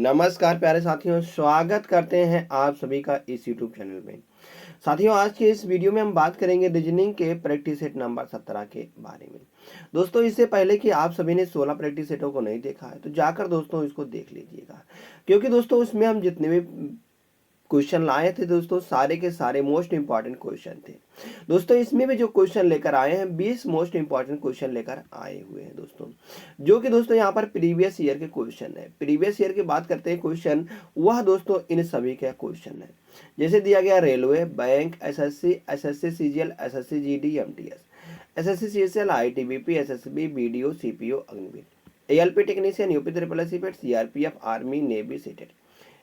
नमस्कार प्यारे साथियों, स्वागत करते हैं आप सभी का इस यूट्यूब चैनल में। साथियों, आज के इस वीडियो में हम बात करेंगे रीजनिंग के प्रैक्टिस सेट नंबर 17 के बारे में। दोस्तों, इससे पहले कि आप सभी ने 16 प्रैक्टिस सेटों को नहीं देखा है तो जाकर दोस्तों इसको देख लीजिएगा, क्योंकि दोस्तों उसमें हम जितने भी क्वेश्चन लाए थे दोस्तों सारे के सारे मोस्ट इंपॉर्टेंट क्वेश्चन थे। दोस्तों इसमें भी जो क्वेश्चन लेकर आए हैं 20 मोस्ट इंपॉर्टेंट क्वेश्चन लेकर आए हुए हैं दोस्तों, जो कि दोस्तों यहाँ पर प्रीवियस ईयर के क्वेश्चन है। प्रीवियस ईयर की बात करते हैं क्वेश्चन, वह दोस्तों इन सभी का क्वेश्चन है। जैसे दिया गया railway, bank, SSC, SSC CGL, SSC GD, MTS, SSC CSL, ITBP, SSB, BDO, CPO, Agniveer, ALP technician, UP triple S PET, CRPF, army, navy, CTET,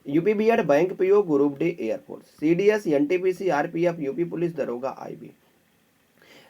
UP BEd, bank PO, group D, air force, CDS, NTPC, RPF, UP police दरोगा, IB,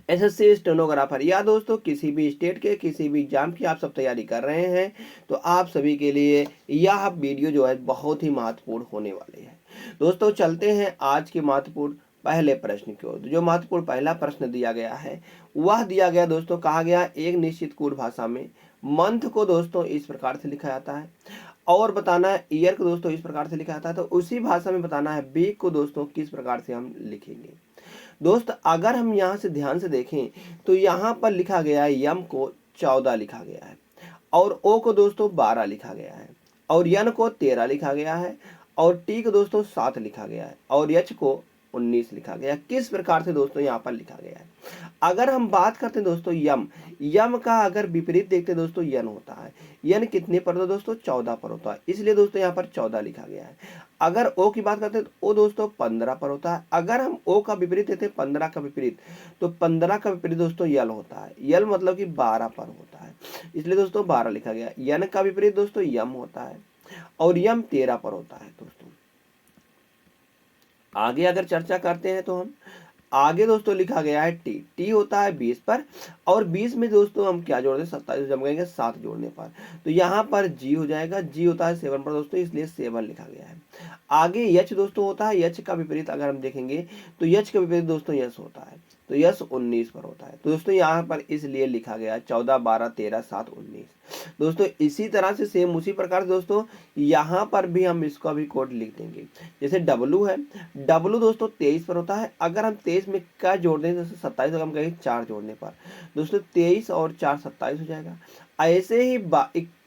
SSC stenographer. या दोस्तों किसी भी state के किसी भी exam की आप सब तैयारी कर रहे हैं तो आप सभी के लिए यह वीडियो जो है बहुत ही महत्वपूर्ण होने वाली है। दोस्तों चलते हैं आज के महत्वपूर्ण पहले प्रश्न की ओर। जो महत्वपूर्ण पहला प्रश्न दिया गया है वह दिया गया दोस्तों, कहा गया एक निश्चित कूट भाषा में मंथ को दोस्तों इस प्रकार से लिखा जाता है और बताना है ईयर को दोस्तों इस प्रकार से लिखा जाता है। तो उसी भाषा में बताना है वीक को दोस्तों किस प्रकार से हम लिखेंगे। दोस्त अगर हम यहाँ से ध्यान से देखें तो यहाँ पर लिखा गया है यम को 14 लिखा गया है और ओ को दोस्तों 12 लिखा गया है और यन को 13 लिखा गया है और टी को दोस्तों 7 लिखा गया है और एच को 19 लिखा गया। किस प्रकार से दोस्तों यहाँ पर लिखा गया है। अगर हम बात करते हैं दोस्तों यम का अगर विपरीत देखते हैं दोस्तों यन होता है। यन कितने पर होता है दोस्तों 14 पर होता है, इसलिए दोस्तों यहाँ पर 14 लिखा गया है। अगर ओ की बात करते हैं तो ओ दोस्तों 15 पर होता है। अगर हम ओ का विपरीत देते हैं 15 का विपरीत, तो 15 का विपरीत दोस्तों यल होता है। यल मतलब कि 12 पर होता है, इसलिए दोस्तों 12 लिखा गया। यन का विपरीत दोस्तों यम होता है और यम 13 पर होता है। दोस्तों आगे अगर चर्चा करते हैं तो हम आगे दोस्तों लिखा गया है टी होता है 20 पर और 20 में दोस्तों हम क्या जोड़ दें 27 जम गएंगे 7 जोड़ने पर, तो यहाँ पर जी हो जाएगा। जी होता है 7 पर दोस्तों, इसलिए 7 लिखा गया है। आगे यच दोस्तों होता है, यच का विपरीत अगर हम देखेंगे तो यच का विपरीत दोस्तों यस होता है, तो यस 19 पर होता है। तो दोस्तों यहाँ पर इसलिए लिखा गया 14, 12, 13, 7, 19। दोस्तों इसी तरह से सेम उसी प्रकार से दोस्तों यहाँ पर भी हम इसका भी कोड लिख देंगे। जैसे डब्लू है, डब्लू दोस्तों 23 पर होता है। अगर हम 23 में क्या जोड़ दें जैसे 27 तो हम कहेंगे 4 जोड़ने पर, दोस्तों 23 और 4 27 हो जाएगा। ऐसे ही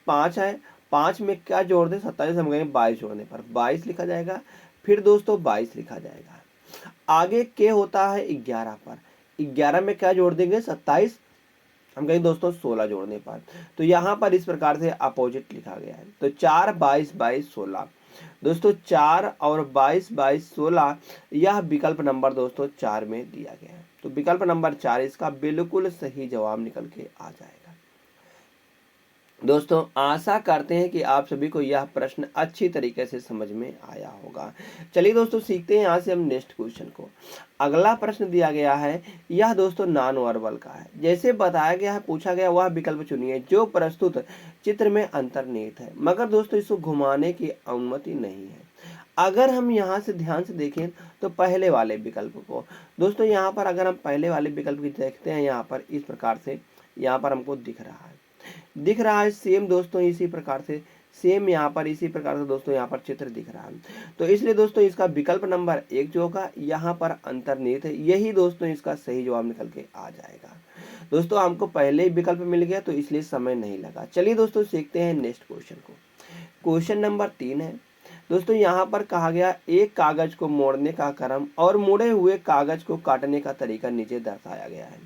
5 है, 5 में क्या जोड़ दें 27 हम कहेंगे 22 जोड़ने पर 22 लिखा जाएगा। फिर दोस्तों 22 लिखा जाएगा। आगे के होता है 11 पर, 11 में क्या जोड़ देंगे 27 हम कहेंगे दोस्तों 16 जोड़ने पर, तो यहाँ पर इस प्रकार से अपोजिट लिखा गया है। तो 4, 22, 22, 16 दोस्तों 4 और 22, 22, 16 यह विकल्प नंबर दोस्तों 4 में दिया गया है। तो विकल्प नंबर 4 इसका बिल्कुल सही जवाब निकल के आ जाएगा। दोस्तों आशा करते हैं कि आप सभी को यह प्रश्न अच्छी तरीके से समझ में आया होगा। चलिए दोस्तों सीखते हैं यहाँ से हम नेक्स्ट क्वेश्चन को। अगला प्रश्न दिया गया है, यह दोस्तों नॉन वर्बल का है। जैसे बताया गया है, पूछा गया वह विकल्प चुनिए जो प्रस्तुत चित्र में अंतर्निहित है, मगर दोस्तों इसको घुमाने की अनुमति नहीं है। अगर हम यहाँ से ध्यान से देखें तो पहले वाले विकल्प को दोस्तों यहाँ पर अगर हम पहले वाले विकल्प की देखते हैं, यहाँ पर इस प्रकार से यहाँ पर हमको दिख रहा है सेम दोस्तों इसी प्रकार से, सेम यहाँ पर इसी प्रकार से दोस्तों यहाँ पर चित्र दिख रहा है। तो इसलिए दोस्तों इसका विकल्प नंबर 1 जो होगा यहाँ पर अंतर्निहित है, यही दोस्तों इसका सही जवाब निकल के आ जाएगा। दोस्तों हमको पहले ही विकल्प मिल गया तो इसलिए समय नहीं लगा। चलिए दोस्तों सीखते हैं नेक्स्ट क्वेश्चन को। क्वेश्चन नंबर 3 है दोस्तों, यहाँ पर कहा गया एक कागज को मोड़ने का क्रम और मुड़े हुए कागज को काटने का तरीका नीचे दर्शाया गया है।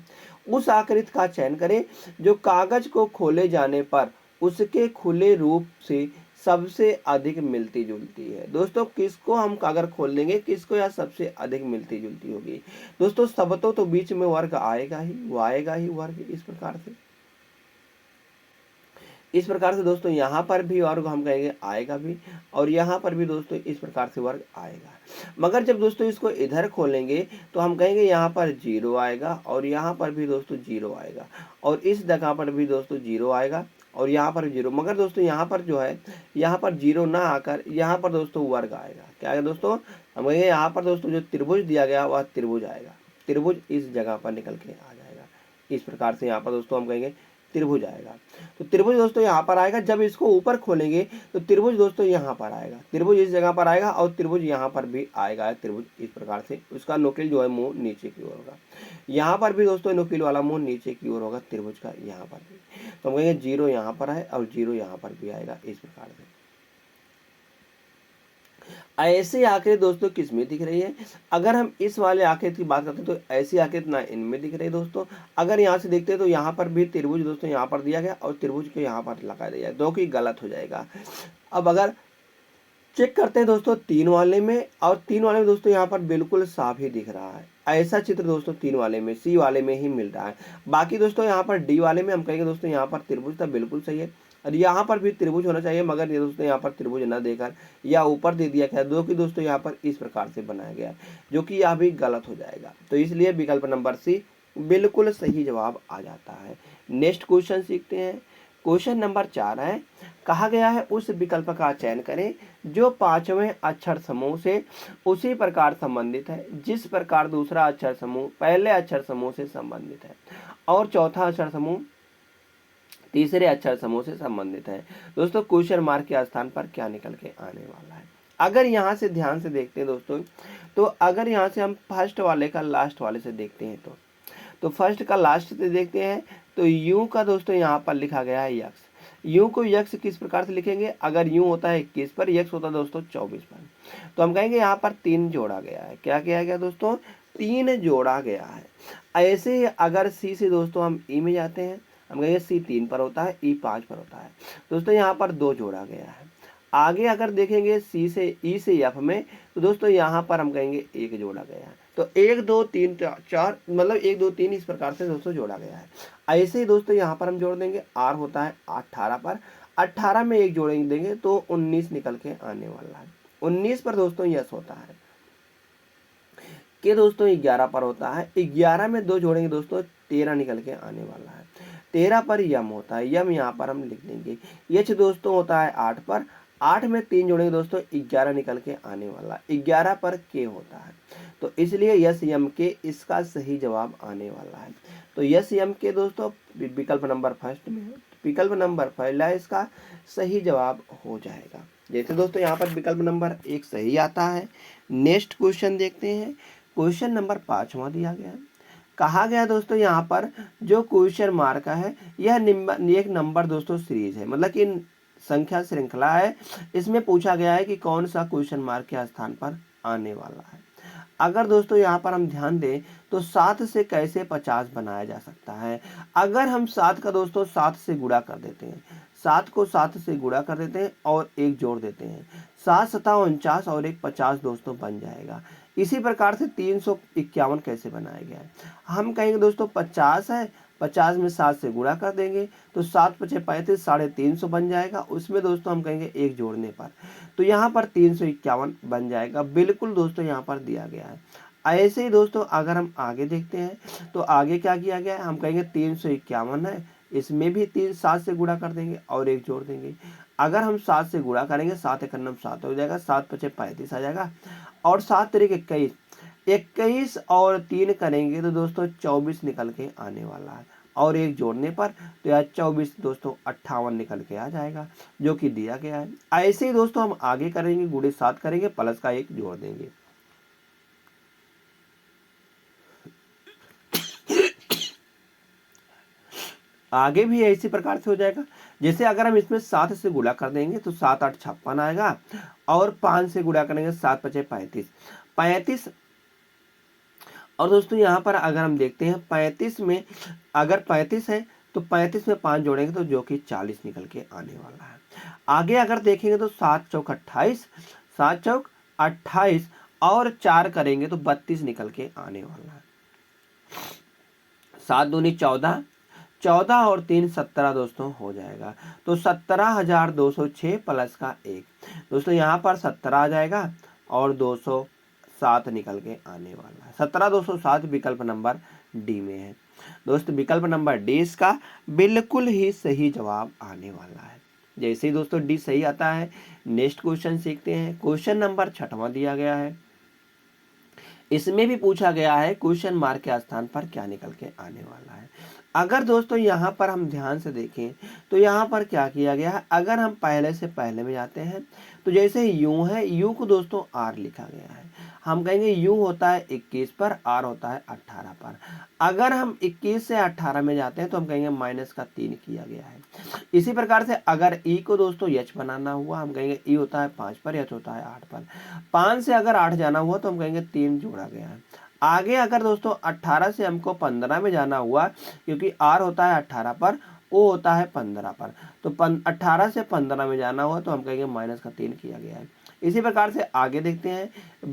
उस आकृति का चयन करें जो कागज को खोले जाने पर उसके खुले रूप से सबसे अधिक मिलती जुलती है। दोस्तों किसको हम अगर खोल देंगे किसको यह सबसे अधिक मिलती जुलती होगी। दोस्तों सबको तो बीच में वर्ग आएगा ही, वो आएगा ही वर्ग इस प्रकार से दोस्तों यहाँ पर भी वर्ग हम कहेंगे आएगा भी और यहाँ पर भी दोस्तों इस प्रकार से वर्ग आएगा। मगर जब दोस्तों इसको इधर खोलेंगे तो हम कहेंगे यहाँ पर 0 आएगा और यहाँ पर भी दोस्तों 0 आएगा और इस जगह पर भी दोस्तों 0 आएगा और यहाँ पर 0। मगर दोस्तों यहाँ पर जो है यहाँ पर 0 ना आकर यहाँ पर दोस्तों वर्ग आएगा। क्या आएगा दोस्तों, हम कहेंगे यहाँ पर दोस्तों जो त्रिभुज दिया गया वह त्रिभुज आएगा, त्रिभुज इस जगह पर निकल के आ जाएगा। इस प्रकार से यहाँ पर दोस्तों हम कहेंगे त्रिभुज आएगा। तो त्रिभुज दोस्तों यहाँ पर आएगा। जब इसको ऊपर खोलेंगे तो त्रिभुज दोस्तों यहाँ पर आएगा, त्रिभुज इस जगह पर आएगा और त्रिभुज यहाँ पर भी आएगा। त्रिभुज इस प्रकार से, उसका नुकील जो है मुंह नीचे की ओर होगा। यहाँ पर भी दोस्तों नुकील वाला मुंह नीचे की ओर होगा त्रिभुज का यहाँ पर भी। तो हम कहेंगे 0 यहाँ पर है और 0 यहाँ पर भी आएगा इस प्रकार से। ऐसी आकृति दोस्तों किस में दिख रही है? अगर हम इस वाले आकृति की बात करते हैं तो ऐसी आकृति ना इनमें दिख रही है दोस्तों। अगर यहाँ से देखते हैं तो यहाँ पर भी त्रिभुज दोस्तों यहाँ पर दिया गया और त्रिभुज को यहाँ पर लगा दिया, जो कि गलत हो जाएगा। अब अगर चेक करते हैं दोस्तों 3 वाले में, और 3 वाले में दोस्तों यहाँ पर बिल्कुल साफ ही दिख रहा है। ऐसा चित्र दोस्तों 3 वाले में, सी वाले में ही मिल रहा है। बाकी दोस्तों यहाँ पर डी वाले में हम कहेंगे दोस्तों यहाँ पर त्रिभुज था, बिल्कुल सही है। और यहाँ पर भी त्रिभुज होना चाहिए, मगर ये दोस्तों यहाँ पर त्रिभुज न देकर या ऊपर दे दिया गया, जो कि दोस्तों यहाँ पर इस प्रकार से बनाया गया है, जो कि यह भी गलत हो जाएगा। तो इसलिए विकल्प नंबर सी बिल्कुल सही जवाब आ जाता है। नेक्स्ट क्वेश्चन सीखते हैं। क्वेश्चन नंबर 4 है, कहा गया है उस विकल्प का चयन करें जो 5वें अक्षर समूह से उसी प्रकार संबंधित है जिस प्रकार दूसरा अक्षर समूह पहले अक्षर समूह से संबंधित है और चौथा अक्षर समूह तीसरे अक्षर समूह से संबंधित है। दोस्तों क्वेश्चन मार्क के स्थान पर क्या निकल के आने वाला है? अगर यहाँ से ध्यान से देखते हैं दोस्तों, तो अगर यहाँ से हम फर्स्ट वाले का लास्ट वाले से देखते हैं तो फर्स्ट का लास्ट से देखते हैं तो यू का दोस्तों यहाँ पर लिखा गया है यक्स। यू को यक्स किस प्रकार से लिखेंगे? अगर यू होता है 21 पर, यक्स होता है दोस्तों 24 पर, तो हम कहेंगे यहाँ पर 3 जोड़ा गया है। क्या किया गया दोस्तों? 3 जोड़ा गया है। ऐसे ही अगर सी से दोस्तों हम ई में जाते हैं, हम कहेंगे सी 3 पर होता है, ई 5 पर होता है। दोस्तों यहाँ पर 2 जोड़ा गया है। आगे अगर देखेंगे सी से ई से एफ में, तो दोस्तों यहाँ पर हम कहेंगे 1 जोड़ा गया है। तो 1 2 3 4 मतलब 1 2 3 इस प्रकार से दोस्तों जोड़ा गया है। ऐसे ही दोस्तों यहाँ पर हम जोड़ देंगे, आर होता है 18 पर, 18 में 1 जोड़ेंगे देंगे तो 19 निकल के आने वाला है। 19 पर दोस्तों यस होता है कि दोस्तों 11 पर होता है, 11 में 2 जोड़ेंगे दोस्तों 13 निकल के आने वाला है। 13 पर यम होता है, यम यहाँ पर हम लिख देंगे। यच दोस्तों होता है 8 पर, 8 में 3 जोड़ेंगे दोस्तों 11 निकल के आने वाला, 11 पर के होता है। तो इसलिए यस यम के इसका सही जवाब आने वाला है। तो यस यम के दोस्तों विकल्प नंबर फर्स्ट में है, विकल्प नंबर पहला इसका सही जवाब हो जाएगा। जैसे दोस्तों यहाँ पर विकल्प नंबर 1 सही आता है। नेक्स्ट क्वेश्चन देखते हैं। क्वेश्चन नंबर 5वां दिया गया है। कहा गया दोस्तों यहाँ पर जो क्वेश्चन मार्क है यह एक नंबर दोस्तों सीरीज है, मतलब कि संख्या श्रृंखला है। इसमें पूछा गया है कि कौन सा क्वेश्चन मार्क के स्थान पर आने वाला है। अगर दोस्तों यहाँ पर हम ध्यान दें तो 7 से कैसे 50 बनाया जा सकता है? अगर हम 7 का दोस्तों 7 से गुणा कर देते हैं, 7 को 7 से गुणा कर देते हैं और 1 जोड़ देते हैं, 7 7 49 और 1 50 दोस्तों बन जाएगा। इसी प्रकार से 351 कैसे बनाया गया है? हम कहेंगे दोस्तों 50 है, 50 में 7 से गुणा कर देंगे तो 7 पचे 35, 350 बन जाएगा। उसमें दोस्तों हम कहेंगे 1 जोड़ने पर, तो यहाँ पर 351 बन जाएगा। बिल्कुल दोस्तों यहाँ पर दिया गया है। ऐसे ही दोस्तों अगर हम आगे देखते हैं तो आगे क्या किया गया है? हम कहेंगे 351 है, इसमें भी 7 से गुणा कर देंगे और 1 जोड़ देंगे। अगर हम 7 से गुणा करेंगे 7 एक 7 हो जाएगा, 7 पचे 35 आ जाएगा और 7 तरीके 21, 21 और 3 करेंगे तो दोस्तों 24 निकल के आने वाला है और 1 जोड़ने पर तो यह 24 दोस्तों 58 निकल के आ जाएगा, जो कि दिया गया है। ऐसे ही दोस्तों हम आगे करेंगे, गुणे 7 करेंगे, प्लस का 1 जोड़ देंगे। आगे भी इसी प्रकार से हो जाएगा। जैसे अगर हम इसमें 7 से गुणा कर देंगे तो 7 8 56 आएगा और 5 से गुणा करेंगे 7 पचे 35 और दोस्तों यहाँ पर अगर हम देखते हैं 35 में अगर 35 है तो 35 में 5 जोड़ेंगे तो जो कि 40 निकल के आने वाला है। आगे अगर देखेंगे तो 7 चौक 28, 7 चौक 28 और 4 करेंगे तो 32 निकल के आने वाला है। 7 दूनी 14, 14 और 3 17 दोस्तों हो जाएगा। तो 17,206 प्लस का 1 दोस्तों यहाँ पर 17 आ जाएगा और 207 निकल के आने वाला है। 17,207 विकल्प नंबर डी में है। दोस्तों विकल्प नंबर डी इसका बिल्कुल ही सही जवाब आने वाला है। जैसे ही दोस्तों डी सही आता है, नेक्स्ट क्वेश्चन सीखते हैं। क्वेश्चन नंबर 6वां दिया गया है। इसमें भी पूछा गया है क्वेश्चन मार्क के स्थान पर क्या निकल के आने वाला है। अगर दोस्तों यहाँ पर हम ध्यान से देखें तो यहाँ पर क्या किया गया है, अगर हम पहले से पहले में जाते हैं तो जैसे यू है, यू को दोस्तों आर लिखा गया है। हम कहेंगे यू होता है 21 पर, आर होता है 18 पर। अगर हम 21 से 18 में जाते हैं तो हम कहेंगे माइनस का 3 किया गया है। इसी प्रकार से अगर ई को दोस्तों एच बनाना हुआ, हम कहेंगे ई होता है 5 पर, एच होता है 8 पर। 5 से अगर 8 जाना हुआ तो हम कहेंगे 3 जोड़ा गया है। आगे अगर दोस्तों 18 से हमको 15 में जाना हुआ, क्योंकि आर होता है 18 पर, ओ होता है 15 पर, तो 18 से 15 में जाना हुआ तो हम कहेंगे माइनस का 3 किया गया है। इसी प्रकार से आगे देखते हैं,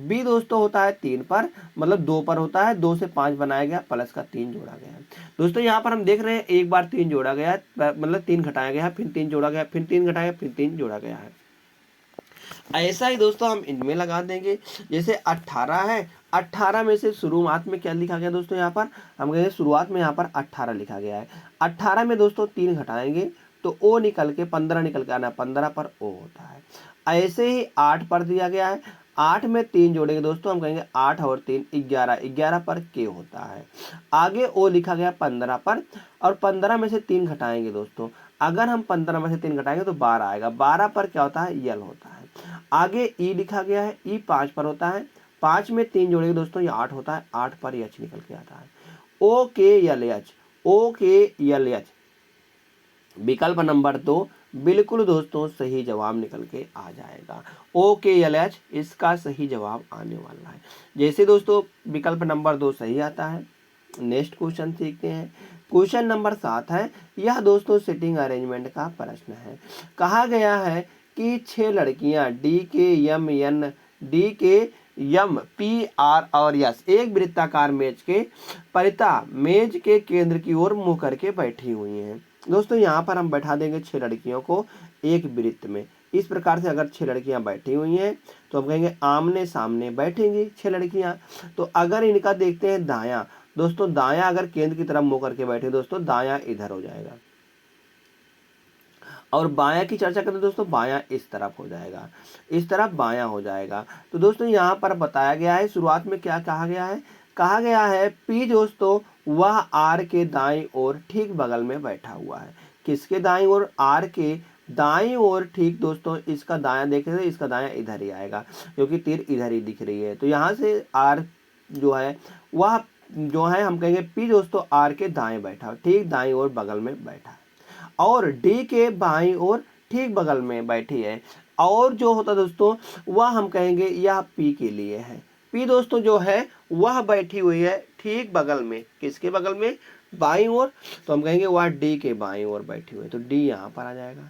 बी दोस्तों होता है 3 पर, मतलब 2 पर होता है, 2 से 5 बनाया गया, प्लस का 3 जोड़ा गया है। दोस्तों यहाँ पर हम देख रहे हैं एक बार 3 जोड़ा गया है, मतलब 3 घटाया गया है, फिर 3 जोड़ा गया, फिर 3 घटाया, फिर 3 जोड़ा गया है। ऐसा ही दोस्तों हम इनमें लगा देंगे। जैसे 18 है, 18 में से शुरुआत में क्या लिखा गया दोस्तों, यहाँ पर हम कहेंगे शुरुआत में यहाँ पर 18 लिखा गया है। 18 में दोस्तों 3 घटाएंगे तो ओ निकल के 15 निकल के आना, 15 पर ओ होता है। ऐसे ही 8 पर दिया गया है, 8 में 3 जोड़ेंगे दोस्तों, हम कहेंगे 8 और 3 11, 11 पर के होता है। आगे ओ लिखा गया 15 पर, और 15 में से 3 घटाएंगे दोस्तों, अगर हम 15 में से 3 घटाएंगे तो 12 आएगा, 12 पर क्या होता है, यल होता है। आगे ई लिखा गया है, ई 5 पर होता है, 5 में 3 जोड़ेंगे दोस्तों, ये 8 होता है, 8 पर एच निकल के आता है। ओ के यल एच, ओ के यल एच, विकल्प नंबर 2 बिल्कुल दोस्तों सही जवाब निकल के आ जाएगा। ओ के एल एच इसका सही जवाब आने वाला है। जैसे दोस्तों विकल्प नंबर 2 सही आता है, नेक्स्ट क्वेश्चन सीखते हैं। क्वेश्चन नंबर 7 है, यह दोस्तों सिटिंग अरेंजमेंट का प्रश्न है। कहा गया है कि 6 लड़कियां डी के एम एन, डी के एम पी आर और यस एक वृत्ताकार मेज के परिता मेज के केंद्र की ओर मुंह करके बैठी हुई हैं। दोस्तों यहाँ पर हम बैठा देंगे 6 लड़कियों को एक वृत्त में। इस प्रकार से अगर 6 लड़कियां बैठी हुई हैं तो हम कहेंगे आमने सामने बैठेंगी 6 लड़कियां। तो अगर इनका देखते हैं दायां, दोस्तों दायां अगर केंद्र की तरफ मुंह करके बैठे दोस्तों, दायां इधर हो जाएगा, और बायां की चर्चा करें दोस्तों, बायां इस तरफ हो जाएगा, इस तरफ बायां हो जाएगा। तो दोस्तों यहाँ पर बताया गया है, शुरुआत में क्या कहा गया है, कहा गया है पी दोस्तों वह आर के दाईं ओर ठीक बगल में बैठा हुआ है। किसके दाईं ओर, आर के दाईं ओर ठीक दोस्तों, इसका दायां देखेंगे इसका दायां इधर ही आएगा, क्योंकि तीर इधर ही दिख रही है। तो यहाँ से आर जो है वह जो है हम कहेंगे पी दोस्तों आर के दाएं बैठा, ठीक दाईं ओर बगल में बैठा है, और डी के बाईं ओर ठीक बगल में बैठी है। और जो होता दोस्तों वह हम कहेंगे यह पी के लिए है। पी दोस्तों जो है वह बैठी हुई है ठीक बगल में, किसके बगल में, बाईं ओर, तो हम कहेंगे वह डी के बाईं ओर बैठी हुई है, तो डी यहाँ पर आ जाएगा।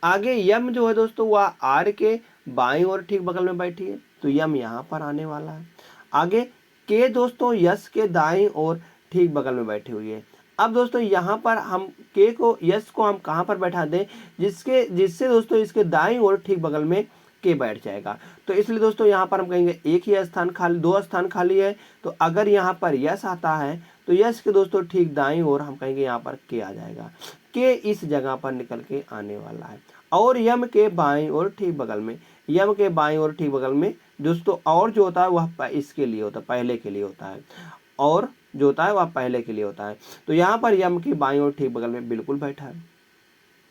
आगे यम जो है दोस्तों वह आर के बाईं ओर ठीक बगल में बैठी है, तो यम यहाँ पर आने वाला है। आगे के दोस्तों यस के दाईं ओर ठीक बगल में बैठी हुई है। अब दोस्तों यहाँ पर हम के को, यस को हम कहाँ पर बैठा दें, जिससे दोस्तों इसके दाईं ओर ठीक बगल में के बैठ जाएगा। तो इसलिए दोस्तों यहाँ पर हम कहेंगे एक ही स्थान खाली, 2 स्थान खाली है, तो अगर यहाँ पर यस आता है तो यस के दोस्तों ठीक दाईं ओर हम कहेंगे यहाँ पर के आ जाएगा, के इस जगह पर निकल के आने वाला है। और यम के बाईं ओर ठीक बगल में, यम के बाईं ओर ठीक बगल में दोस्तों, और जो होता है वह इसके लिए होता है, पहले के लिए होता है, और जो होता है वह पहले के लिए होता है। तो यहाँ पर यम की बाईं ओर ठीक बगल में बिल्कुल बैठा है।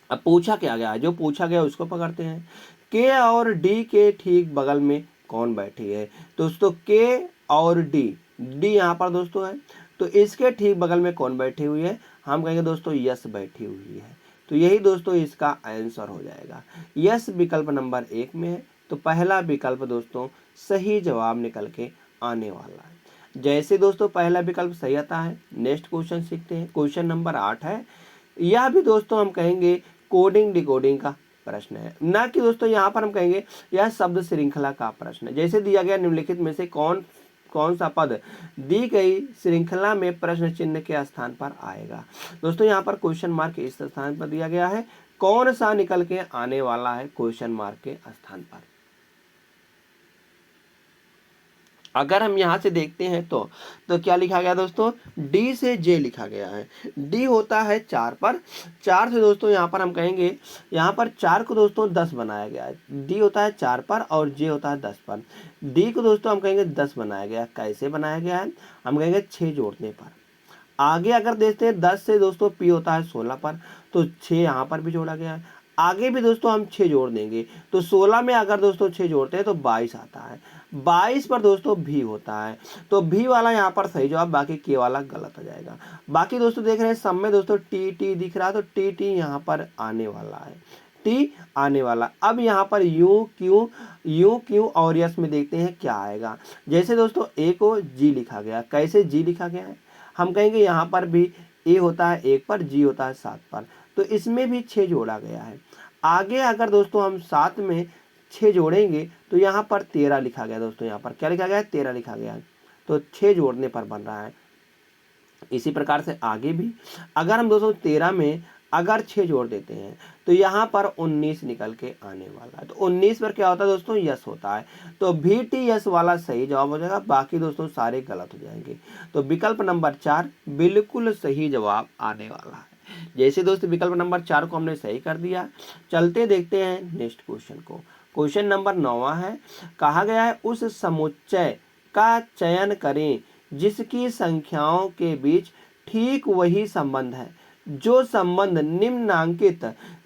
अब पूछा क्या गया है, जो पूछा गया उसको पकड़ते हैं। के और डी के ठीक बगल में कौन बैठी है, दोस्तों के और डी, डी यहाँ पर दोस्तों है, तो इसके ठीक बगल में कौन बैठी हुई है, हम कहेंगे दोस्तों यस बैठी हुई है। तो यही दोस्तों इसका आंसर हो जाएगा। यस विकल्प नंबर 1 में है, तो पहला विकल्प दोस्तों सही जवाब निकल के आने वाला है। जैसे दोस्तों पहला विकल्प सही आता है, नेक्स्ट क्वेश्चन सीखते हैं। क्वेश्चन नंबर 8 है, यह भी दोस्तों हम कहेंगे कोडिंग डिकोडिंग का प्रश्न है, ना कि दोस्तों यहाँ पर हम कहेंगे यह शब्द श्रृंखला का प्रश्न है। जैसे दिया गया निम्नलिखित में से कौन सा पद दी गई श्रृंखला में प्रश्न चिन्ह के स्थान पर आएगा। दोस्तों यहाँ पर क्वेश्चन मार्क इस स्थान पर दिया गया है, कौन सा निकल के आने वाला है क्वेश्चन मार्क के स्थान पर। अगर हम यहाँ से देखते हैं तो क्या लिखा गया दोस्तों, डी से जे लिखा गया है। डी होता है 4 पर, 4 से दोस्तों यहाँ पर हम कहेंगे, यहाँ पर 4 को दोस्तों 10 बनाया गया है। डी होता है 4 पर और जे होता है 10 पर। डी को दोस्तों हम कहेंगे 10 बनाया गया है। कैसे बनाया गया है, हम कहेंगे 6 जोड़ने पर। आगे अगर देखते हैं 10 से दोस्तों पी होता है 16 पर, तो 6 यहाँ पर भी जोड़ा गया है। आगे भी दोस्तों हम 6 जोड़ देंगे, तो 16 में अगर दोस्तों 6 जोड़ते हैं तो 22 आता है। 22 पर दोस्तों भी होता है, तो भी वाला यहाँ पर सही जवाब, बाकी के वाला गलत हो जाएगा। बाकी दोस्तों देख रहे हैं सब में दोस्तों टी टी दिख रहा है, तो टी टी यहाँ पर आने वाला है, टी आने वाला। अब यहाँ पर यू क्यू और यस में देखते हैं क्या आएगा। जैसे दोस्तों ए को जी लिखा गया, कैसे जी लिखा गया है, हम कहेंगे यहाँ पर भी ए होता है 1 पर, जी होता है 7 पर, तो इसमें भी 6 जोड़ा गया है। आगे अगर दोस्तों हम 7 में 6 जोड़ेंगे तो यहाँ पर 13 लिखा गया। दोस्तों यहाँ पर क्या लिखा गया है, 13 लिखा गया है, तो 6 जोड़ने पर बन रहा है। इसी प्रकार से आगे भी अगर हम दोस्तों 13 में अगर 6 जोड़ देते हैं तो यहाँ पर 19 निकल के आने वाला है। तो 19 पर क्या होता है दोस्तों, यस होता है, तो भी टी यस वाला सही जवाब हो जाएगा, बाकी दोस्तों सारे गलत हो जाएंगे। तो विकल्प नंबर 4 बिल्कुल सही जवाब आने वाला है। जैसे दोस्तों विकल्प नंबर 4 को हमने सही कर दिया, चलते देखते हैं नेक्स्ट क्वेश्चन को। क्वेश्चन नंबर 9 है, कहा गया है उस समुच्चय का चयन करें जिसकी संख्याओं के बीच ठीक वही संबंध है जो संबंध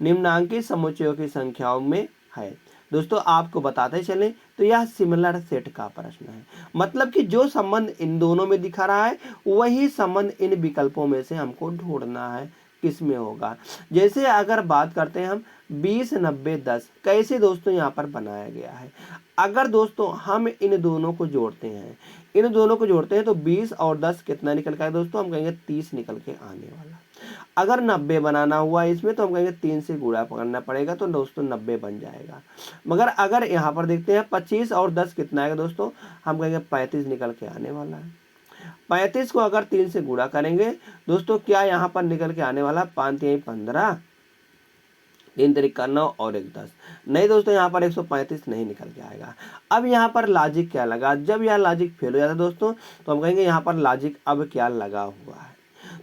निम्नांकित समुच्चयों की संख्याओं में है। दोस्तों आपको बताते चले तो यह सिमिलर सेट का प्रश्न है, मतलब कि जो संबंध इन दोनों में दिखा रहा है वही संबंध इन विकल्पों में से हमको ढूंढना है किस में होगा। जैसे अगर बात करते हैं हम 20 90 10, कैसे दोस्तों यहाँ पर बनाया गया है। अगर दोस्तों हम इन दोनों को जोड़ते हैं तो 20 और 10 कितना निकल के आएगा दोस्तों, हम कहेंगे 30 निकल के आने वाला। अगर 90 बनाना हुआ इसमें तो हम कहेंगे 3 से गुणा करना पड़ेगा, तो दोस्तों 90 बन जाएगा। मगर अगर यहाँ पर देखते हैं 25 और 10 कितना आएगा दोस्तों, हम कहेंगे 35 निकल के आने वाला है। 35 को अगर 3 से गुणा करेंगे दोस्तों, क्या यहाँ पर निकल के आने वाला, 5 3 15, 3 3 9 और 1 10, नहीं दोस्तों यहाँ पर 135 नहीं निकल के आएगा। अब यहाँ पर लॉजिक क्या लगा, जब यह लॉजिक फेल हो जाता है दोस्तों तो हम कहेंगे यहाँ पर लॉजिक अब क्या लगा हुआ है।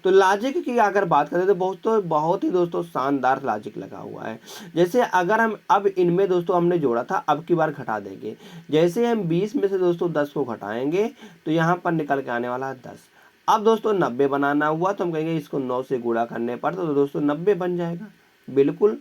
तो लॉजिक की अगर बात करें तो बहुत ही दोस्तों शानदार लॉजिक लगा हुआ है। जैसे अगर हम अब इनमें दोस्तों हमने जोड़ा था, अब की बार घटा देंगे। जैसे हम 20 में से दोस्तों 10 को घटाएंगे तो यहाँ पर निकल के आने वाला है 10। अब दोस्तों 90 बनाना हुआ तो हम कहेंगे इसको 9 से गुणा करने पर तो दोस्तों 90 बन जाएगा बिल्कुल।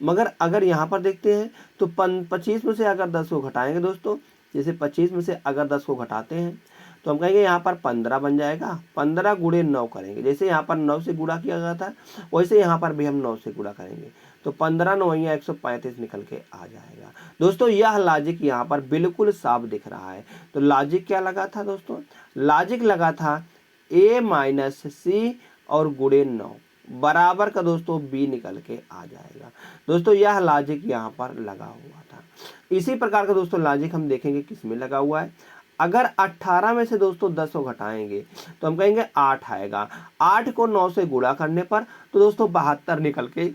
मगर अगर यहाँ पर देखते हैं तो 25 में से अगर 10 को घटाएंगे दोस्तों, जैसे 25 में से अगर 10 को घटाते हैं तो हम कहेंगे यहाँ पर 15 बन जाएगा। 15 गुणे 9 करेंगे, जैसे यहाँ पर 9 से गुणा किया गया था वैसे यहाँ पर भी हम 9 से गुणा करेंगे, तो 15 9 135 निकल के आ जाएगा। दोस्तों यह लॉजिक यहाँ पर बिल्कुल साफ दिख रहा है। तो लॉजिक क्या लगा था दोस्तों, लॉजिक लगा था a माइनस सी और गुणे 9 बराबर का दोस्तों b निकल के आ जाएगा। दोस्तों यह लॉजिक यहाँ पर लगा हुआ था। इसी प्रकार का दोस्तों लॉजिक हम देखेंगे किस में लगा हुआ है। अगर 18 में से दोस्तों 10 को घटाएंगे तो हम कहेंगे 8 आएगा। 8 को 9 से गुणा करने पर तो दोस्तों 72 निकल के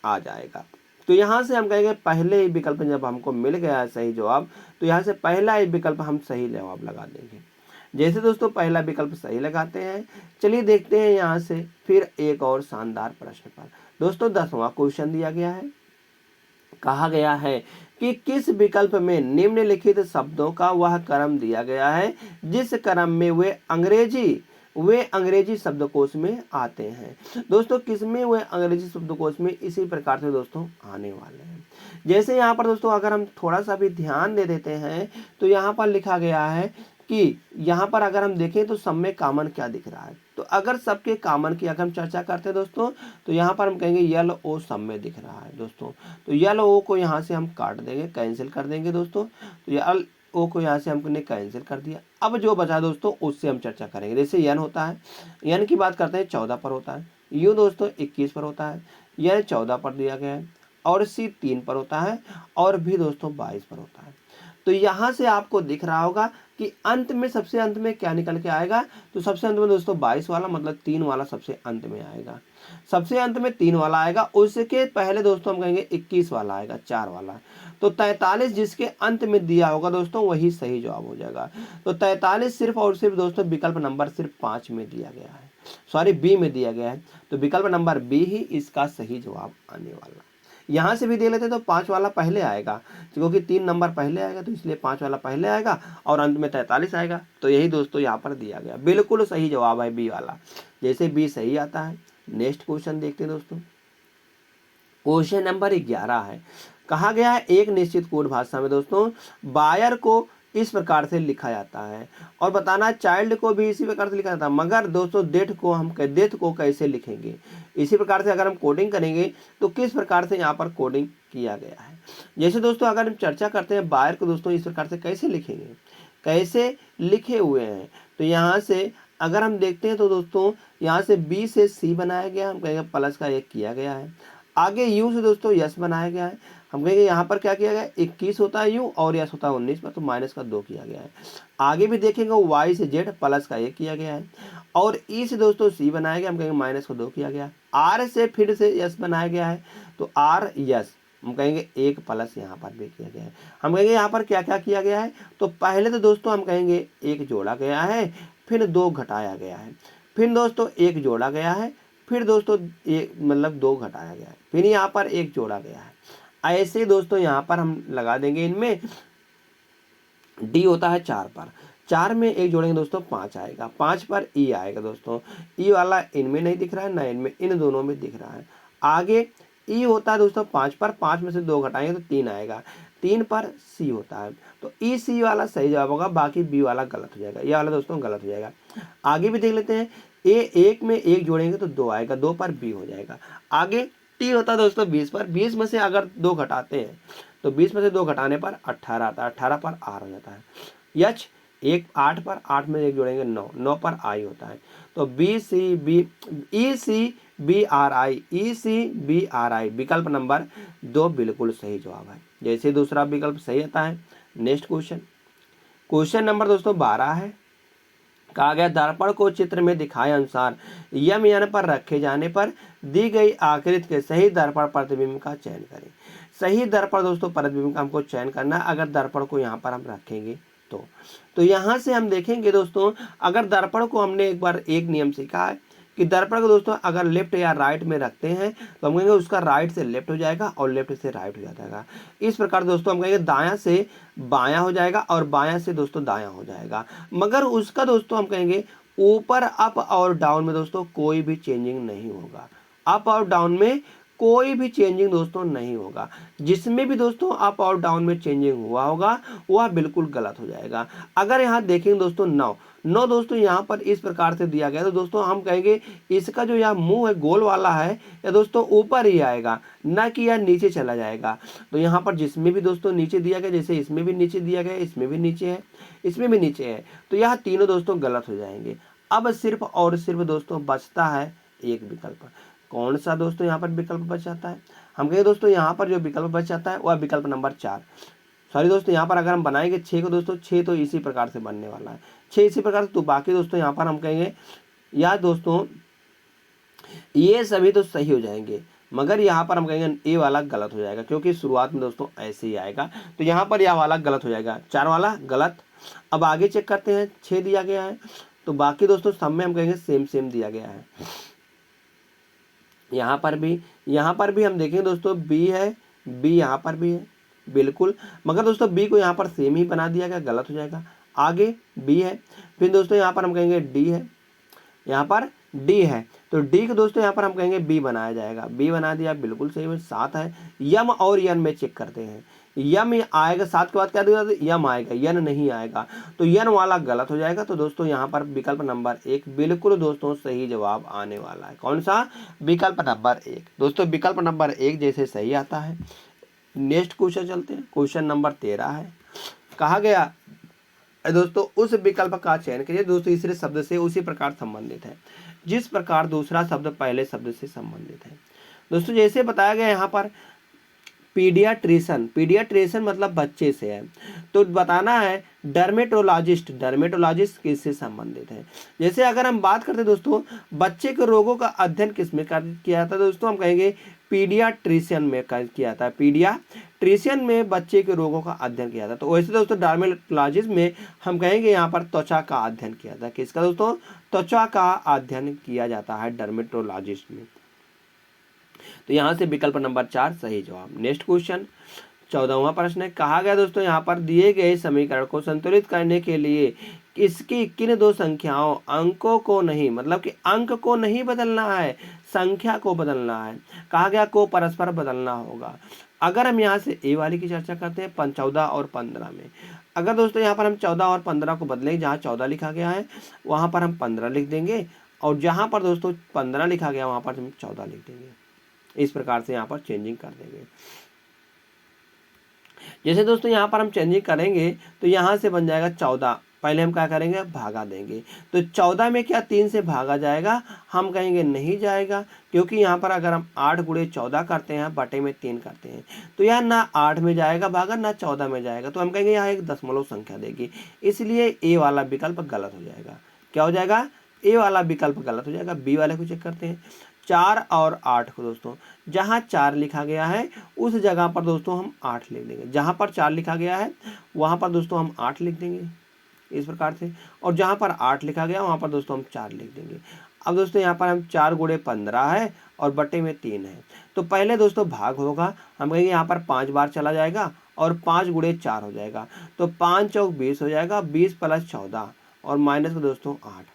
आ जाएगा। तो यहाँ से हम कहेंगे पहले ही विकल्प जब हमको मिल गया है सही जवाब, तो यहाँ से पहला ही विकल्प हम सही जवाब लगा देंगे। जैसे दोस्तों पहला विकल्प सही लगाते हैं, चलिए देखते हैं यहाँ से फिर एक और शानदार प्रश्न पर। दोस्तों 10वां क्वेश्चन दिया गया है, कहा गया है कि किस विकल्प में निम्नलिखित शब्दों का वह क्रम दिया गया है जिस क्रम में वे अंग्रेजी शब्दकोश में आते हैं। दोस्तों किसमें वे अंग्रेजी शब्दकोश में इसी प्रकार से दोस्तों आने वाले हैं। जैसे यहाँ पर दोस्तों अगर हम थोड़ा सा भी ध्यान दे देते हैं तो यहाँ पर लिखा गया है कि यहाँ पर अगर हम देखें तो सब में कॉमन क्या दिख रहा है। तो अगर सबके कॉमन की अगर हम चर्चा करते हैं दोस्तों तो यहाँ पर हम कहेंगे यल ओ सब में दिख रहा है दोस्तों। तो यल ओ को यहाँ से हम काट देंगे, कैंसिल कर देंगे दोस्तों। तो यल ओ को यहाँ से हमने कैंसिल कर दिया। अब जो बचा दोस्तों उससे हम चर्चा करेंगे। जैसे यन होता है, यन की बात करते हैं 14 पर होता है, यू दोस्तों 21 पर होता है, यन 14 पर दिया गया है, और सी 3 पर होता है, और भी दोस्तों 22 पर होता है। तो यहाँ से आपको दिख रहा होगा कि अंत में सबसे अंत में क्या निकल के आएगा। तो सबसे अंत में दोस्तों 22 वाला मतलब 3 वाला सबसे अंत में आएगा। सबसे अंत में 3 वाला आएगा, उसके पहले दोस्तों हम कहेंगे 21 वाला आएगा, 4 वाला। तो 43 जिसके अंत में दिया होगा दोस्तों वही सही जवाब हो जाएगा। तो 43 सिर्फ और सिर्फ दोस्तों विकल्प नंबर सिर्फ 5 में दिया गया है, सॉरी बी में दिया गया है। तो विकल्प नंबर बी ही इसका सही जवाब आने वाला। यहाँ से भी दे लेते तो 5 वाला पहले आएगा, क्योंकि 3 नंबर पहले आएगा तो इसलिए 5 वाला पहले आएगा और अंत में 43 आएगा। तो यही दोस्तों यहाँ पर दिया गया, बिल्कुल सही जवाब है बी वाला। जैसे बी सही आता है। नेक्स्ट क्वेश्चन देखते हैं दोस्तों। क्वेश्चन नंबर 11 है। कहा गया है एक निश्चित कोड भाषा में दोस्तों बायर को इस प्रकार से लिखा जाता है, और बताना चाइल्ड को भी इसी प्रकार से लिखा जाता है, मगर दोस्तों डेथ को कैसे लिखेंगे। इसी प्रकार से अगर हम कोडिंग करेंगे तो किस प्रकार से यहाँ पर कोडिंग किया गया है। जैसे दोस्तों अगर हम चर्चा करते हैं बायर को दोस्तों इस प्रकार से कैसे लिखेंगे, कैसे लिखे हुए हैं। तो यहाँ से अगर हम देखते हैं तो दोस्तों यहाँ से बी से सी बनाया गया, हम कहेंगे प्लस का 1 किया गया है। आगे यू से दोस्तों यस बनाया गया है, हम कहेंगे यहाँ पर क्या किया गया, 21 होता है यू और यस होता है 19 पर, तो माइनस का 2 किया गया है। आगे भी देखेंगे वाई से जेड प्लस का 1 किया गया है, और ई से दोस्तों सी बनाया गया, हम कहेंगे माइनस का 2 किया गया है। आर से फिर से यस बनाया गया है, तो आर यस हम कहेंगे 1 प्लस यहाँ पर भी किया गया है। हम कहेंगे यहाँ पर क्या क्या किया गया है, तो पहले तो दोस्तों हम कहेंगे 1 जोड़ा गया है, फिर 2 घटाया गया है, फिर दोस्तों 1 जोड़ा गया है, फिर दोस्तों 2 घटाया गया है, फिर यहाँ पर 1 जोड़ा गया है। ऐसे दोस्तों यहाँ पर हम लगा देंगे, इनमें डी होता है 4 पर, 4 में 1 जोड़ेंगे दोस्तों 5 आएगा, 5 पर ई आएगा दोस्तों। ई वाला इनमें नहीं दिख रहा है ना इनमें, इन दोनों में दिख रहा है। आगे ई होता है दोस्तों 5 पर, 5 में से 2 घटाएंगे तो 3 आएगा, 3 पर सी होता है। तो ई सी वाला सही जवाब होगा, बाकी बी वाला गलत हो जाएगा, ये वाला दोस्तों गलत हो जाएगा। आगे भी देख लेते हैं। ए 1 में 1 जोड़ेंगे तो 2 आएगा, 2 पर बी हो जाएगा। आगे टी होता है दोस्तों 20 पर, 20 में से अगर 2 घटाते हैं तो 20 में से 2 घटाने पर 18 आता है, 18 पर आर हो जाता है। यच 8 पर, 8 में 1 जोड़ेंगे 9, 9 पर आई होता है। तो B C B E C B R I, E C B R I विकल्प नंबर 2 बिल्कुल सही जवाब है। जैसे दूसरा विकल्प सही आता है। नेक्स्ट क्वेश्चन, क्वेश्चन नंबर दोस्तों 12 है। कहा गया दर्पण को चित्र में दिखाए अनुसार यम यान पर रखे जाने पर दी गई आकृति के सही दर्पण प्रतिबिंब का चयन करें। सही दर्पण दोस्तों प्रतिबिंब का हमको चयन करना है, अगर दर्पण को यहाँ पर हम रखेंगे तो यहाँ से हम देखेंगे दोस्तों, अगर दर्पण को हमने एक नियम सीखा है कि दर्पण को दोस्तों अगर लेफ्ट या राइट में रखते हैं तो हम कहेंगे उसका राइट से लेफ्ट हो जाएगा और लेफ्ट से राइट हो जाएगा। इस प्रकार दोस्तों हम कहेंगे दायां से बायां हो जाएगा और बायां से दोस्तों दायां हो जाएगा, मगर उसका दोस्तों हम कहेंगे ऊपर अप और डाउन में दोस्तों कोई भी चेंजिंग नहीं होगा। अप और डाउन में कोई भी चेंजिंग दोस्तों नहीं होगा। जिसमें भी दोस्तों अप और डाउन में चेंजिंग हुआ होगा वह बिल्कुल गलत हो जाएगा। अगर यहाँ देखेंगे दोस्तों 9 दोस्तों यहाँ पर इस प्रकार से दिया गया, तो दोस्तों हम कहेंगे इसका जो यह मुंह है गोल वाला है या दोस्तों ऊपर ही आएगा, ना कि यह नीचे चला जाएगा। तो यहाँ पर जिसमें भी दोस्तों नीचे दिया गया, जैसे इसमें भी नीचे दिया गया, इसमें भी नीचे है, इसमें भी नीचे है, तो यह तीनों दोस्तों गलत हो जाएंगे। अब सिर्फ और सिर्फ दोस्तों बचता है एक विकल्प। कौन सा दोस्तों यहाँ पर विकल्प बच जाता है? हम कहें दोस्तों यहाँ पर जो विकल्प बच जाता है वह विकल्प नंबर 4। सॉरी दोस्तों यहाँ पर अगर हम बनाएंगे 6 को दोस्तों, 6 तो इसी प्रकार से बनने वाला है, 6 इसी प्रकार से, तो बाकी दोस्तों यहाँ पर हम कहेंगे या दोस्तों ये सभी तो सही हो जाएंगे, मगर यहाँ पर हम कहेंगे ए वाला गलत हो जाएगा, क्योंकि शुरुआत में दोस्तों ऐसे ही आएगा। तो यहाँ पर यह वाला गलत हो जाएगा, 4 वाला गलत। अब आगे चेक करते हैं, 6 दिया गया है, तो बाकी दोस्तों सब में हम कहेंगे सेम दिया गया है। यहाँ पर भी हम देखेंगे दोस्तों बी है, बी यहाँ पर भी है बिल्कुल, मगर दोस्तों बी को यहाँ पर सेम ही बना दिया गया, गलत हो जाएगा। आगे बी है, फिर दोस्तों यहाँ पर हम कहेंगे डी है, यहाँ पर डी है, तो डी को दोस्तों यहाँ पर हम कहेंगे बी बनाया जाएगा, बी बना दिया बिल्कुल सही में। 7 है, यम और यन में चेक करते हैं, यम आएगा 7 के बाद क्या देगा, यम आएगा, यन नहीं आएगा, तो यन वाला गलत हो जाएगा। तो दोस्तों यहाँ पर विकल्प नंबर 1 बिल्कुल दोस्तों सही जवाब आने वाला है। कौन सा? विकल्प नंबर 1 दोस्तों, विकल्प नंबर 1 जैसे सही आता है। नेक्स्ट क्वेश्चन चलते हैं, क्वेश्चन नंबर 13 है। कहा गया दोस्तों उस विकल्प का चयन करिए दोस्तों तीसरे शब्द से उसी प्रकार संबंधित है जिस प्रकार दूसरा शब्द पहले शब्द से संबंधित है। दोस्तों जैसे बताया गया यहाँ पर पीडियाट्रिशन, पीडियाट्रिशन मतलब बच्चे से है, तो बताना है डर्मेटोलॉजिस्ट, डर्मेटोलॉजिस्ट किससे संबंधित है। जैसे अगर हम बात करते हैं दोस्तों बच्चे के रोगों का अध्ययन किसमें किया था दोस्तों, हम कहेंगे पीडियाट्रिशियन में किया था, पीडियाट्रिशियन में बच्चे के रोगों का अध्ययन किया था। तो वैसे दोस्तों डर्मेटोलॉजिस्ट में हम कहेंगे यहाँ पर त्वचा का अध्ययन किया था। किसका दोस्तों, त्वचा का अध्ययन किया जाता है डर्मेटोलॉजिस्ट में। तो यहाँ से विकल्प नंबर 4 सही जवाब। नेक्स्ट क्वेश्चन 14वां प्रश्न है, कहा गया दोस्तों यहाँ पर दिए गए समीकरण को संतुलित करने के लिए इसकी किन दो संख्याओं अंकों को नहीं, मतलब कि अंक को नहीं बदलना है, संख्या को बदलना है। कहा गया को परस्पर बदलना होगा। अगर हम यहाँ से ए वाली की चर्चा करते हैं 14 और 15 में, अगर दोस्तों यहाँ पर हम 14 और 15 को बदलेंगे, जहाँ 14 लिखा गया है वहाँ पर हम 15 लिख देंगे, और जहाँ पर दोस्तों 15 लिखा गया वहाँ पर हम 14 लिख देंगे। इस प्रकार से यहाँ पर चेंजिंग कर देंगे। जैसे दोस्तों यहाँ पर हम चेंजिंग करेंगे तो यहाँ से बन जाएगा 14, पहले हम क्या करेंगे भागा देंगे, तो 14 में क्या 3 से भागा जाएगा, हम कहेंगे नहीं जाएगा, क्योंकि यहाँ पर अगर हम 8 गुणे 14 करते हैं बटे में 3 करते हैं तो यहाँ ना 8 में जाएगा भागा ना 14 में जाएगा, तो हम कहेंगे यहाँ एक दशमलव संख्या देगी, इसलिए ए वाला विकल्प गलत हो जाएगा। क्या हो जाएगा, ए वाला विकल्प गलत हो जाएगा। बी वाले को चेक करते हैं 4 और 8 को दोस्तों, जहाँ 4 लिखा गया है उस जगह पर दोस्तों हम 8 लिख देंगे, जहाँ पर 4 लिखा गया है वहाँ पर दोस्तों हम 8 लिख देंगे इस प्रकार से, और जहाँ पर 8 लिखा गया वहाँ पर दोस्तों हम 4 लिख देंगे। अब दोस्तों यहाँ पर हम 4 गुणे 15 है और बटे में 3 है, तो पहले दोस्तों भाग होगा, हम कहेंगे यहाँ पर 5 बार चला जाएगा और 5 गुणे 4 हो जाएगा, तो 5 चौक 20 हो जाएगा, 20 प्लस 14 और माइनस में दोस्तों 8।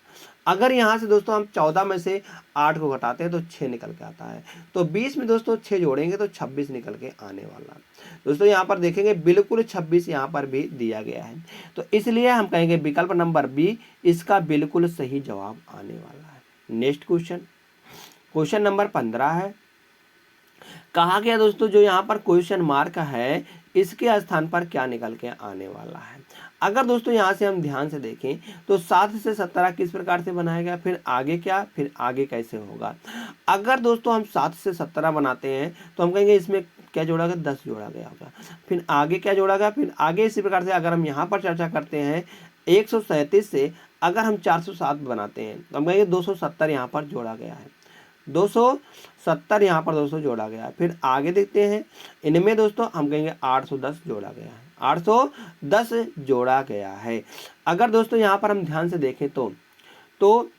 अगर यहाँ से दोस्तों हम 14 में से 8 को घटाते हैं तो 6 निकल के आता है, तो 20 में दोस्तों 6 जोड़ेंगे तो 26 निकल के आने वाला है। दोस्तों यहाँ पर देखेंगे बिल्कुल 26 यहाँ पर भी दिया गया है, तो इसलिए हम कहेंगे विकल्प नंबर बी इसका बिल्कुल सही जवाब आने वाला है। नेक्स्ट क्वेश्चन, क्वेश्चन नंबर 15 है, कहा गया दोस्तों जो यहाँ पर क्वेश्चन मार्क है इसके स्थान पर क्या निकल के आने वाला है। अगर दोस्तों यहाँ से हम ध्यान से देखें तो 7 से 17 किस प्रकार से बनाया गया, फिर आगे क्या, फिर आगे कैसे होगा। अगर दोस्तों हम 7 से 17 बनाते हैं तो हम कहेंगे इसमें क्या जोड़ा गया, 10 जोड़ा गया होगा, फिर आगे क्या जोड़ा गया, फिर आगे इसी प्रकार से अगर हम यहाँ पर चर्चा करते हैं 137 से अगर हम 407 बनाते हैं तो हम कहेंगे 270 यहाँ पर जोड़ा गया है, 270 यहाँ पर दोस्तों जोड़ा गया है। फिर आगे देखते हैं इनमें दोस्तों हम कहेंगे 810 जोड़ा गया है, 810 जोड़ा गया है। अगर दोस्तों यहाँ पर हम ध्यान से देखें तो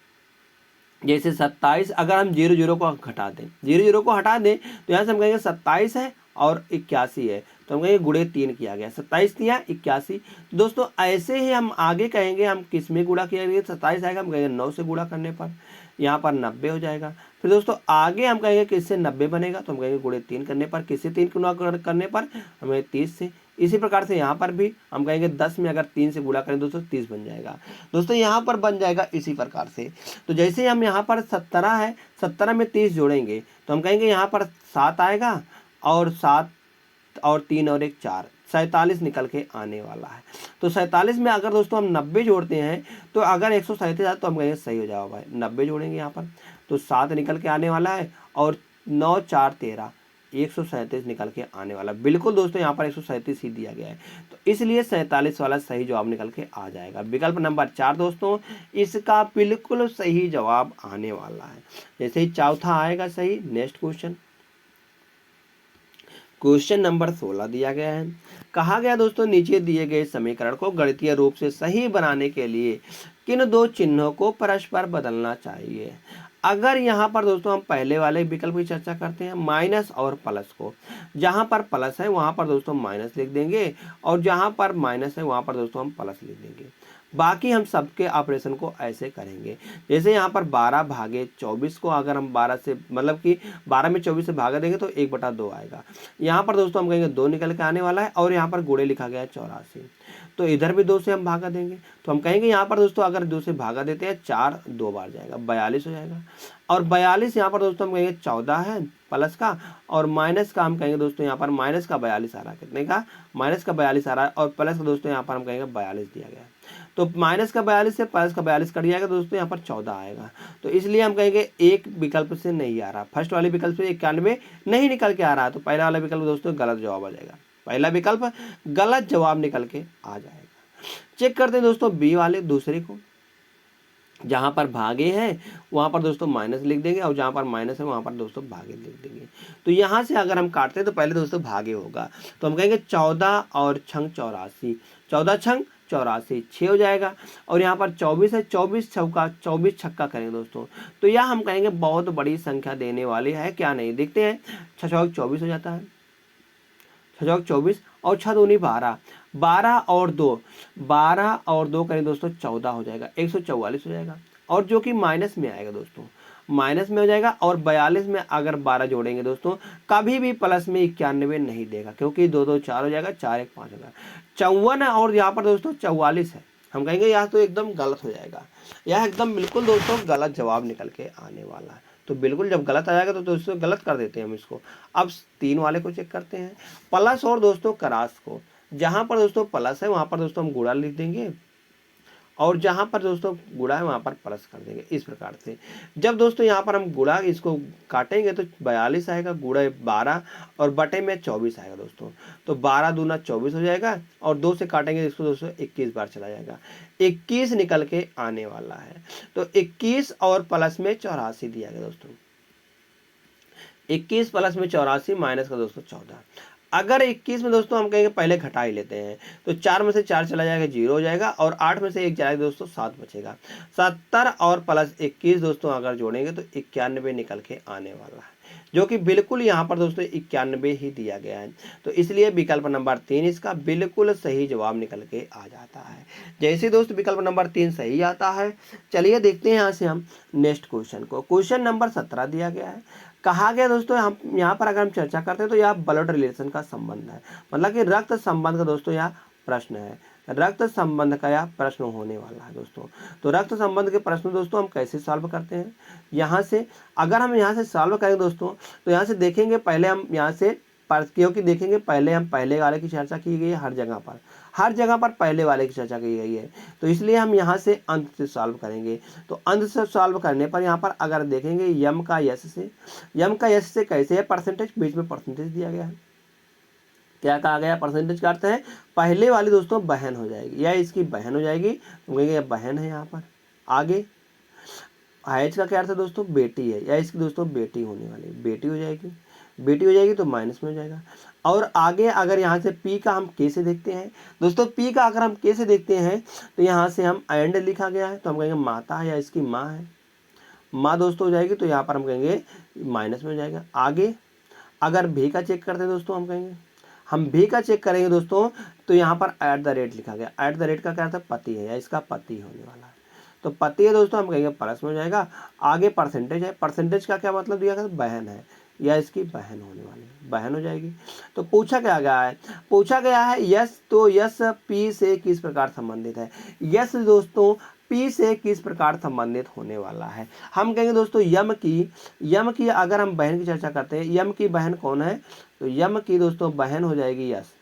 जैसे 27 अगर हम 00 को घटा दें, 00 को हटा दें तो यहाँ से हम कहेंगे 27 है और 81 है, तो हम कहेंगे गुणे 3 किया गया, 27 दिया 81। तो दोस्तों ऐसे ही हम आगे कहेंगे हम किस में गुणा किया गया, 27 आएगा हम कहेंगे 9 से गुणा करने पर यहाँ पर 90 हो जाएगा। फिर दोस्तों आगे हम कहेंगे किससे 90 बनेगा, तो हम कहेंगे गुणे 3 करने पर, किससे 3 गुणा करने पर हमें 30 से। इसी प्रकार से यहाँ पर भी हम कहेंगे 10 में अगर 3 से गुणा करें दोस्तों 30 बन जाएगा। दोस्तों यहाँ पर बन जाएगा इसी प्रकार से। तो जैसे हम यहाँ पर 17 है, 17 में 30 जोड़ेंगे तो हम कहेंगे यहाँ पर 7 आएगा और 7 और 3 और 1 4, 47 निकल के आने वाला है। तो 47 में अगर दोस्तों हम 90 जोड़ते हैं तो अगर 137 आए तो हम कहेंगे सही हो जाएगा भाई, 90 जोड़ेंगे यहाँ पर तो 7 निकल के आने वाला है और 9 4 13, 137 निकल के आने वाला। बिल्कुल दोस्तों यहाँ पर 137 ही दिया गया है, तो इसलिए 47 वाला सही जवाब निकल के आ जाएगा। विकल्प नंबर 4 दोस्तों इसका बिल्कुल सही जवाब आने वाला है। जैसे ही चौथा आएगा सही। नेक्स्ट क्वेश्चन, क्वेश्चन नंबर 16 दिया गया है, कहा गया दोस्तों नीचे दिए गए समीकरण को गणितीय रूप से सही बनाने के लिए किन दो चिन्हों को परस्पर बदलना चाहिए। अगर यहाँ पर दोस्तों हम पहले वाले विकल्प की चर्चा करते हैं माइनस और प्लस को, जहाँ पर प्लस है वहाँ पर दोस्तों माइनस लिख देंगे और जहाँ पर माइनस है वहाँ पर दोस्तों हम प्लस लिख देंगे। बाकी हम सबके ऑपरेशन को ऐसे करेंगे, जैसे यहाँ पर 12 भागे 24 को अगर हम 12 से मतलब कि 12 में 24 से भागा देंगे तो 1/2 आएगा। यहाँ पर दोस्तों हम कहेंगे 2 निकल के आने वाला है और यहाँ पर गुणे लिखा गया है 84, तो इधर भी 2 से हम भागा देंगे तो हम कहेंगे यहाँ पर दोस्तों अगर 2 से भागा देते हैं 4 2 बार जाएगा 42 हो जाएगा। और 42 यहाँ पर दोस्तों हम कहेंगे 14 है प्लस का, और माइनस का हम कहेंगे दोस्तों यहाँ पर माइनस का 42 आ रहा है, कितने का माइनस का 42 आ रहा है, और प्लस का दोस्तों यहाँ पर हम कहेंगे 42 दिया गया है। तो माइनस का 42 से प्लस का 42 कट जाएगा दोस्तों, यहाँ पर 14 आएगा। तो इसलिए हम कहेंगे एक विकल्प से नहीं आ रहा, फर्स्ट वाले विकल्प से 91 नहीं निकल के आ रहा है, तो पहला वाला विकल्प दोस्तों गलत जवाब आ जाएगा, पहला विकल्प गलत जवाब निकल के आ जाएगा। चेक करते हैं दोस्तों बी वाले दूसरे को, जहाँ पर भागे हैं वहाँ पर दोस्तों माइनस लिख देंगे, और जहाँ पर माइनस है वहाँ पर दोस्तों भागे लिख देंगे। तो यहाँ से अगर हम काटते हैं तो पहले दोस्तों भागे होगा, तो हम कहेंगे 14 और छंग 84, 14 छंग 84 6 हो जाएगा, और यहाँ पर 24 है, 24 चौका 24 छक्का करेंगे दोस्तों, तो यह हम कहेंगे बहुत बड़ी संख्या देने वाली है, क्या नहीं देखते हैं। 6 चौक 24 हो जाता है, 6 चौक 24 और 6 दूनी 12, 12 और 2, 12 और 2 करें दोस्तों 14 हो जाएगा, 144 हो जाएगा, और जो कि माइनस में आएगा दोस्तों, माइनस में हो जाएगा। और 42 में अगर 12 जोड़ेंगे दोस्तों कभी भी प्लस में 91 नहीं देगा, क्योंकि 2 2 4 हो जाएगा, 4 1 5 होगा, 54 है, और यहाँ पर दोस्तों 44 है, हम कहेंगे यह तो एकदम गलत हो जाएगा, यह एकदम बिल्कुल दोस्तों गलत जवाब निकल के आने वाला है। तो बिल्कुल जब गलत आ जाएगा तो दोस्तों गलत कर देते हैं हम इसको। अब 3 वाले को चेक करते हैं, प्लस और दोस्तों क्रॉस को, जहाँ पर दोस्तों प्लस है वहाँ पर दोस्तों हम गुणा लिख देंगे, और जहाँ पर दोस्तों गुणा है वहाँ पर प्लस कर देंगे, इस प्रकार से। जब दोस्तों यहाँ पर हम गुणा इसको काटेंगे तो 42 आएगा, गुणा 12 और बटे में 24 आएगा दोस्तों, तो 12 दूना 24 हो जाएगा, और 2 से काटेंगे इसको दोस्तों 21 बार चला जाएगा, 21 निकल के आने वाला है। तो 21 और प्लस में 84 दिया गया दोस्तों, 21 प्लस में 84 माइनस का दोस्तों 14। अगर 21 में दोस्तों हम कहेंगे पहले घटा ही लेते हैं, तो 4 में से 4 चला जाएगा 0 हो जाएगा, और 8 में से 1 जाएगा दोस्तों 7 बचेगा। 70 और प्लस 21 दोस्तों अगर जोड़ेंगे तो 91 निकल के आने वाला है, जो कि बिल्कुल यहाँ पर दोस्तों 91 ही दिया गया है। तो इसलिए विकल्प नंबर 3 इसका बिल्कुल सही जवाब निकल के आ जाता है। जैसे दोस्त विकल्प नंबर 3 सही आता है, चलिए देखते हैं यहाँ से हम नेक्स्ट क्वेश्चन को। क्वेश्चन नंबर 17 दिया गया है, कहा गया दोस्तों हम यहाँ पर अगर हम चर्चा करते हैं तो यह ब्लड रिलेशन का संबंध है, मतलब कि रक्त संबंध का दोस्तों यह प्रश्न है, रक्त संबंध का यह प्रश्न होने वाला है दोस्तों। तो रक्त संबंध के प्रश्न दोस्तों हम कैसे सॉल्व करते हैं, यहाँ से अगर हम यहाँ से सॉल्व करेंगे दोस्तों, तो यहाँ से देखेंगे पहले हम यहाँ से क्योंकि देखेंगे पहले हम पहले वाले की चर्चा की गई है, हर जगह पर पहले वाले की चर्चा की गई है, तो इसलिए हम यहाँ से अंत से सॉल्व करेंगे। तो अंत से सॉल्व करने पर यहाँ पर अगर देखेंगे यम का यस से कैसे है, परसेंटेज, बीच में परसेंटेज दिया गया है, क्या कहा गया, परसेंटेज का अर्थ है पहले वाली दोस्तों बहन हो जाएगी, या इसकी बहन हो जाएगी, तो कहेंगे यह बहन है। यहाँ पर आगे एच का क्या अर्थ है दोस्तों, बेटी है, या इसकी दोस्तों बेटी होने वाली, बेटी हो जाएगी तो माइनस में हो जाएगा। और आगे अगर यहाँ से पी का हम के से देखते हैं दोस्तों, पी का अगर हम के से देखते हैं तो यहाँ से हम एंड लिखा गया है, तो हम कहेंगे माता है, या इसकी माँ है, माँ दोस्तों हो जाएगी, तो यहाँ पर हम कहेंगे माइनस में हो जाएगा। आगे अगर भी का चेक करते हैं दोस्तों, हम भी का चेक करेंगे दोस्तों, तो यहाँ पर एट द रेट लिखा गया, एट द रेट का क्या अर्थ है, पति है, या इसका पति होने वाला है, तो पति है दोस्तों, हम कहेंगे प्लस में हो जाएगा। आगे परसेंटेज है, परसेंटेज का क्या मतलब दिया गया, बहन है, या इसकी बहन होने वाली है, बहन हो जाएगी। तो पूछा गया है यस, तो यस पी से किस प्रकार संबंधित है, यस दोस्तों पी से किस प्रकार संबंधित होने वाला है। हम कहेंगे दोस्तों यम की अगर हम बहन की चर्चा करते हैं, यम की बहन कौन है, तो यम की दोस्तों बहन हो जाएगी यस,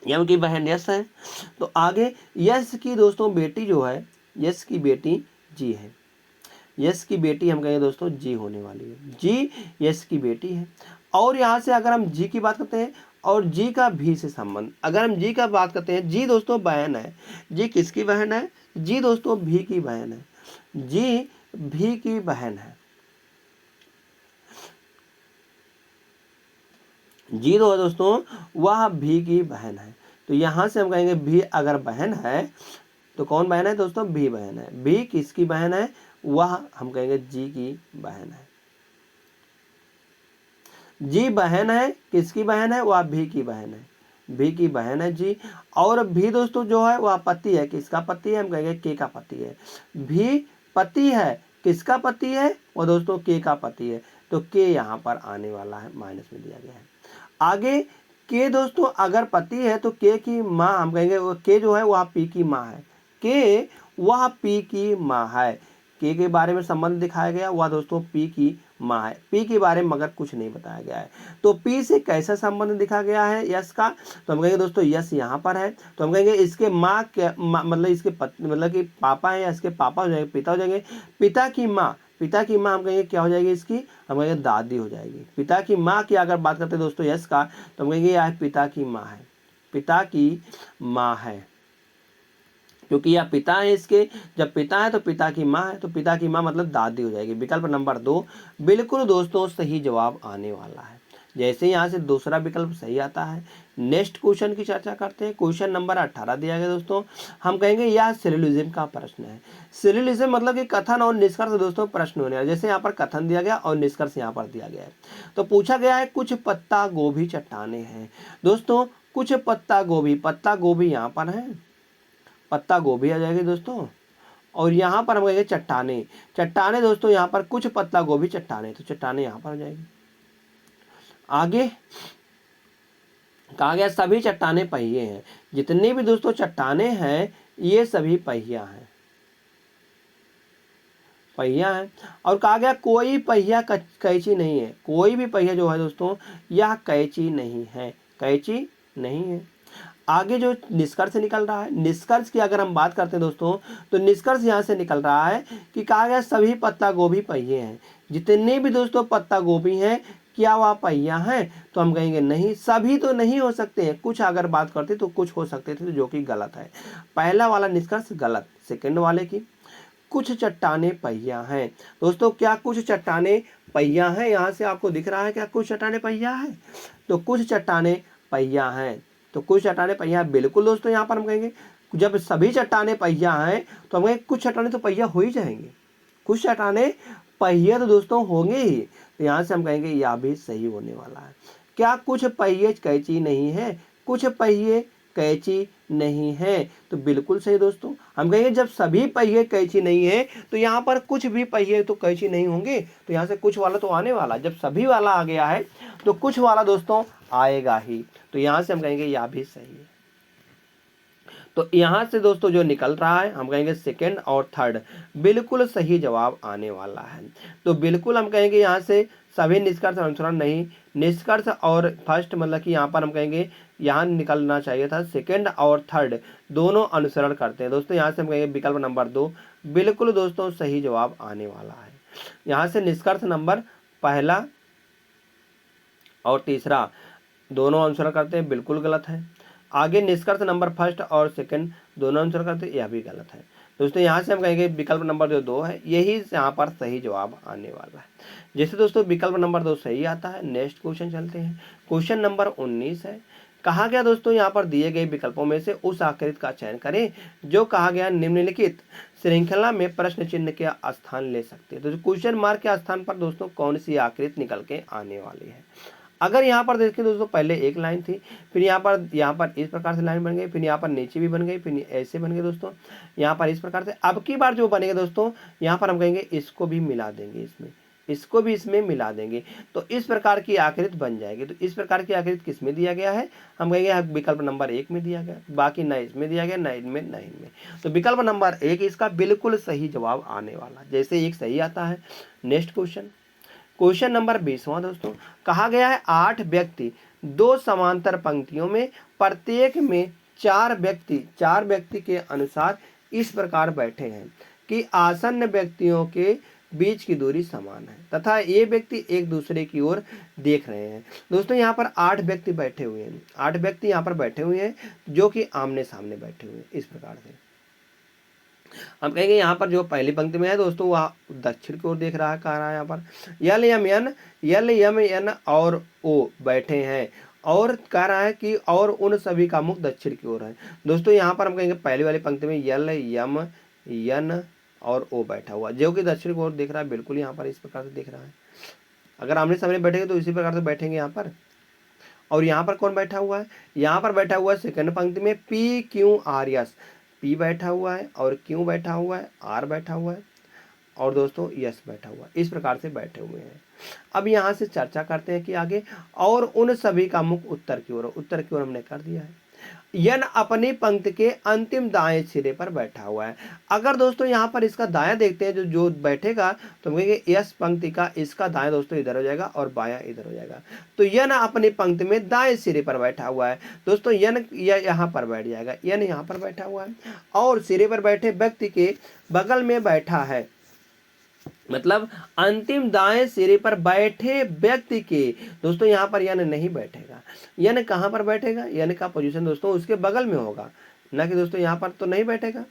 यम की बहन यस है। तो आगे यस की दोस्तों बेटी जो है, यस की बेटी जी है, यस की बेटी हम कहेंगे दोस्तों जी होने वाली है, जी यस की बेटी है। और यहाँ से अगर हम जी की बात करते हैं, और जी का भी से संबंध, अगर हम जी का बात करते हैं, जी दोस्तों बहन है, जी किसकी बहन है, जी दोस्तों भी की बहन है, जी भी की बहन है, जी दोस्तों वह भी की बहन है। तो यहाँ से हम कहेंगे भी अगर बहन है तो कौन बहन है दोस्तों, भी बहन है, भी किसकी बहन है, वह हम कहेंगे जी की बहन है, जी बहन है, किसकी बहन है, वह भी की बहन है, भी की बहन है जी। और भी दोस्तों जो है वह पति है, किसका पति है, हम कहेंगे के का पति है, भी पति है, किसका पति है, वो दोस्तों के का पति है, तो के यहाँ पर आने वाला है, माइनस में दिया गया है। आगे के दोस्तों अगर पति है तो के की माँ, हम कहेंगे के जो है वह पी की माँ है, के वह पी की माँ है, के बारे में संबंध दिखाया गया, वह दोस्तों पी की माँ है। पी के बारे में मगर कुछ नहीं बताया गया है। तो पी से कैसा संबंध दिखा गया है यश का, तो हम कहेंगे दोस्तों यश यहाँ पर है, तो हम कहेंगे इसके माँ के मतलब इसके मतलब कि पापा है या इसके पापा हो जाएंगे, पिता हो जाएंगे। पिता की माँ, पिता की माँ हम कहेंगे क्या हो जाएगी इसकी, हम कहेंगे दादी हो जाएगी। पिता की माँ की अगर बात करते हैं दोस्तों यश का, तो हम कहेंगे यह पिता की माँ है, पिता की माँ है, क्योंकि यह पिता है इसके। जब पिता है तो पिता की माँ है, तो पिता की माँ मतलब दादी हो जाएगी। विकल्प नंबर 2 बिल्कुल दोस्तों सही जवाब आने वाला है। जैसे यहाँ से दूसरा विकल्प सही आता है। नेक्स्ट क्वेश्चन की चर्चा करते हैं। क्वेश्चन नंबर 18 दिया गया दोस्तों, हम कहेंगे यह सिलोजिज्म का प्रश्न है। सिलोजिज्म मतलब कि कथन और निष्कर्ष दोस्तों प्रश्न होने वाला। जैसे यहाँ पर कथन दिया गया और निष्कर्ष यहाँ पर दिया गया है। तो पूछा गया है कुछ पत्ता गोभी चट्टाने हैं। दोस्तों कुछ पत्ता गोभी यहाँ पर है, पत्ता गोभी आ जाएगी दोस्तों, और यहाँ पर हम कहेंगे चट्टाने, चट्टाने दोस्तों यहाँ पर कुछ पत्ता गोभी चट्टाने, तो चट्टाने यहाँ पर आ जाएगी। आगे कहा गया सभी चट्टाने पहिए हैं। जितने भी दोस्तों चट्टाने हैं ये सभी पहिया हैं, पहिया है। और कहा गया कोई पहिया कैंची नहीं है। कोई भी पहिया जो है दोस्तों यह कैंची नहीं है, कैंची नहीं है। आगे जो निष्कर्ष निकल रहा है, निष्कर्ष की अगर हम बात करते हैं दोस्तों, तो निष्कर्ष यहाँ से निकल रहा है कि कहा गया सभी पत्ता गोभी पहिए हैं। जितने भी दोस्तों पत्ता गोभी हैं क्या वह पहिया हैं, तो हम कहेंगे नहीं, सभी तो नहीं हो सकते हैं, कुछ अगर बात करते तो कुछ हो सकते थे, तो जो कि गलत है। पहला वाला निष्कर्ष गलत। सेकंड वाले की कुछ चट्टाने पहिया हैं। दोस्तों क्या कुछ चट्टाने पहिया हैं, यहाँ से आपको दिख रहा है क्या कुछ चट्टाने पहिया है, तो कुछ चट्टाने पहिया हैं, तो कुछ चट्टाने पहिया बिल्कुल दोस्तों। यहाँ पर हम कहेंगे जब सभी चट्टाने पहिया हैं तो हम कहेंगे कुछ चट्टाने तो पहिया हो ही जाएंगे, कुछ चट्टाने पहिए तो दोस्तों होंगे ही, तो यहाँ से हम कहेंगे यह भी सही होने वाला है। क्या कुछ पहिए कैंची नहीं है, कुछ पहिए कैंची नहीं है, तो बिल्कुल सही दोस्तों। हम कहेंगे जब सभी पहिए कैंची नहीं है तो यहाँ पर कुछ भी पहिए तो कैंची नहीं होंगे, तो यहाँ से कुछ वाला तो आने वाला, जब सभी वाला आ गया है तो कुछ वाला दोस्तों आएगा ही, तो यहाँ से हम कहेंगे यह भी सही है। तो यहाँ से दोस्तों जो निकल रहा है हम कहेंगे सेकंड और थर्ड बिल्कुल सही जवाब आने वाला है। तो बिल्कुल हम कहेंगे यहाँ से सभी निष्कर्ष अनुसरण नहीं, निष्कर्ष और फर्स्ट मतलब कि यहाँ पर हम कहेंगे यहाँ निकलना चाहिए था, सेकंड और थर्ड दोनों अनुसरण करते हैं दोस्तों। यहाँ से हम कहेंगे विकल्प नंबर 2 बिल्कुल दोस्तों सही जवाब आने वाला है। यहाँ से निष्कर्ष नंबर पहला और तीसरा दोनों अनुसरण करते हैं, बिल्कुल गलत है। आगे निष्कर्ष नंबर फर्स्ट और सेकंड दोनों आंसर करते हैं, यह भी गलत है दोस्तों। यहाँ से हम कहेंगे विकल्प नंबर जो 2 है यही यहाँ पर सही जवाब आने वाला है। जैसे दोस्तों विकल्प नंबर 2 सही आता है। नेक्स्ट क्वेश्चन चलते हैं। क्वेश्चन नंबर 19 है। कहा गया दोस्तों यहाँ पर दिए गए विकल्पों में से उस आकृति का चयन करें जो कहा गया निम्नलिखित श्रृंखला में प्रश्न चिन्ह के स्थान ले सकते हैं। तो क्वेश्चन मार्क के स्थान पर दोस्तों कौन सी आकृति निकल के आने वाली है। अगर यहाँ पर देखें दोस्तों पहले एक लाइन थी, फिर यहाँ पर इस प्रकार से लाइन बन गई, फिर यहाँ पर नीचे भी बन गई, फिर ऐसे बन गए दोस्तों, यहाँ पर इस प्रकार से। अब की बार जो बनेगा दोस्तों यहाँ पर हम कहेंगे इसको भी मिला देंगे, इसमें इसको भी इसमें मिला देंगे, तो इस प्रकार की आकृति बन जाएगी। तो इस प्रकार की आकृति किस में दिया गया है, हम कहेंगे विकल्प नंबर 1 में दिया गया, बाकी न इसमें दिया गया न इनमें न इनमें। तो विकल्प नंबर 1 इसका बिल्कुल सही जवाब आने वाला, जैसे एक सही आता है। नेक्स्ट क्वेश्चन, क्वेश्चन नंबर 20वां दोस्तों। कहा गया है 8 व्यक्ति 2 समांतर पंक्तियों में प्रत्येक में 4 व्यक्ति के अनुसार इस प्रकार बैठे हैं कि आसन्न व्यक्तियों के बीच की दूरी समान है तथा ये व्यक्ति एक दूसरे की ओर देख रहे हैं। दोस्तों यहाँ पर 8 व्यक्ति बैठे हुए हैं, 8 व्यक्ति यहाँ पर बैठे हुए हैं जो कि आमने सामने बैठे हुए हैं। इस प्रकार से हम कहेंगे यहाँ पर जो पहली पंक्ति में है दोस्तों वह दक्षिण की ओर देख रहा है, कह रहा है यहाँ पर यल यम एन और ओ बैठे हैं, और कह रहा है कि और उन सभी का मुख दक्षिण की ओर है। दोस्तों यहाँ पर हम कहेंगे पहली वाली पंक्ति में यल यम यन और ओ बैठा हुआ जो कि दक्षिण की ओर देख रहा है, बिल्कुल यहाँ पर इस प्रकार से देख रहा है। अगर आमने सामने बैठेंगे तो इसी प्रकार से बैठेंगे यहाँ पर। और यहाँ पर कौन बैठा हुआ है, यहाँ पर बैठा हुआ है सेकंड पंक्ति में P Q R S, P बैठा हुआ है और क्यू बैठा हुआ है, आर बैठा हुआ है और दोस्तों यस बैठा हुआ है। इस प्रकार से बैठे हुए हैं। अब यहाँ से चर्चा करते हैं कि आगे और उन सभी का मुख उत्तर की ओर, उत्तर की ओर हमने कर दिया है। यन अपनी पंक्ति के अंतिम दाएं सिरे पर बैठा हुआ है। अगर दोस्तों यहाँ पर इसका दायां देखते हैं, जो जो बैठेगा तो हम कहेंगे यस पंक्ति का इसका दायां दोस्तों इधर हो जाएगा और बायां इधर हो जाएगा। तो यन अपनी पंक्ति में दाएं सिरे पर बैठा हुआ है। दोस्तों यन यहाँ पर बैठ जाएगा, यन यहाँ पर बैठा हुआ है और सिरे पर बैठे व्यक्ति के बगल में बैठा है, मतलब अंतिम दाएं सिरे पर बैठे व्यक्ति के दोस्तों यहाँ पर यन नहीं बैठेगा। यन कहाँ पर बैठेगा? यन का पोजीशन दोस्तों उसके बगल में होगा, ना कि दोस्तों यहाँ पर तो नहीं बैठेगा।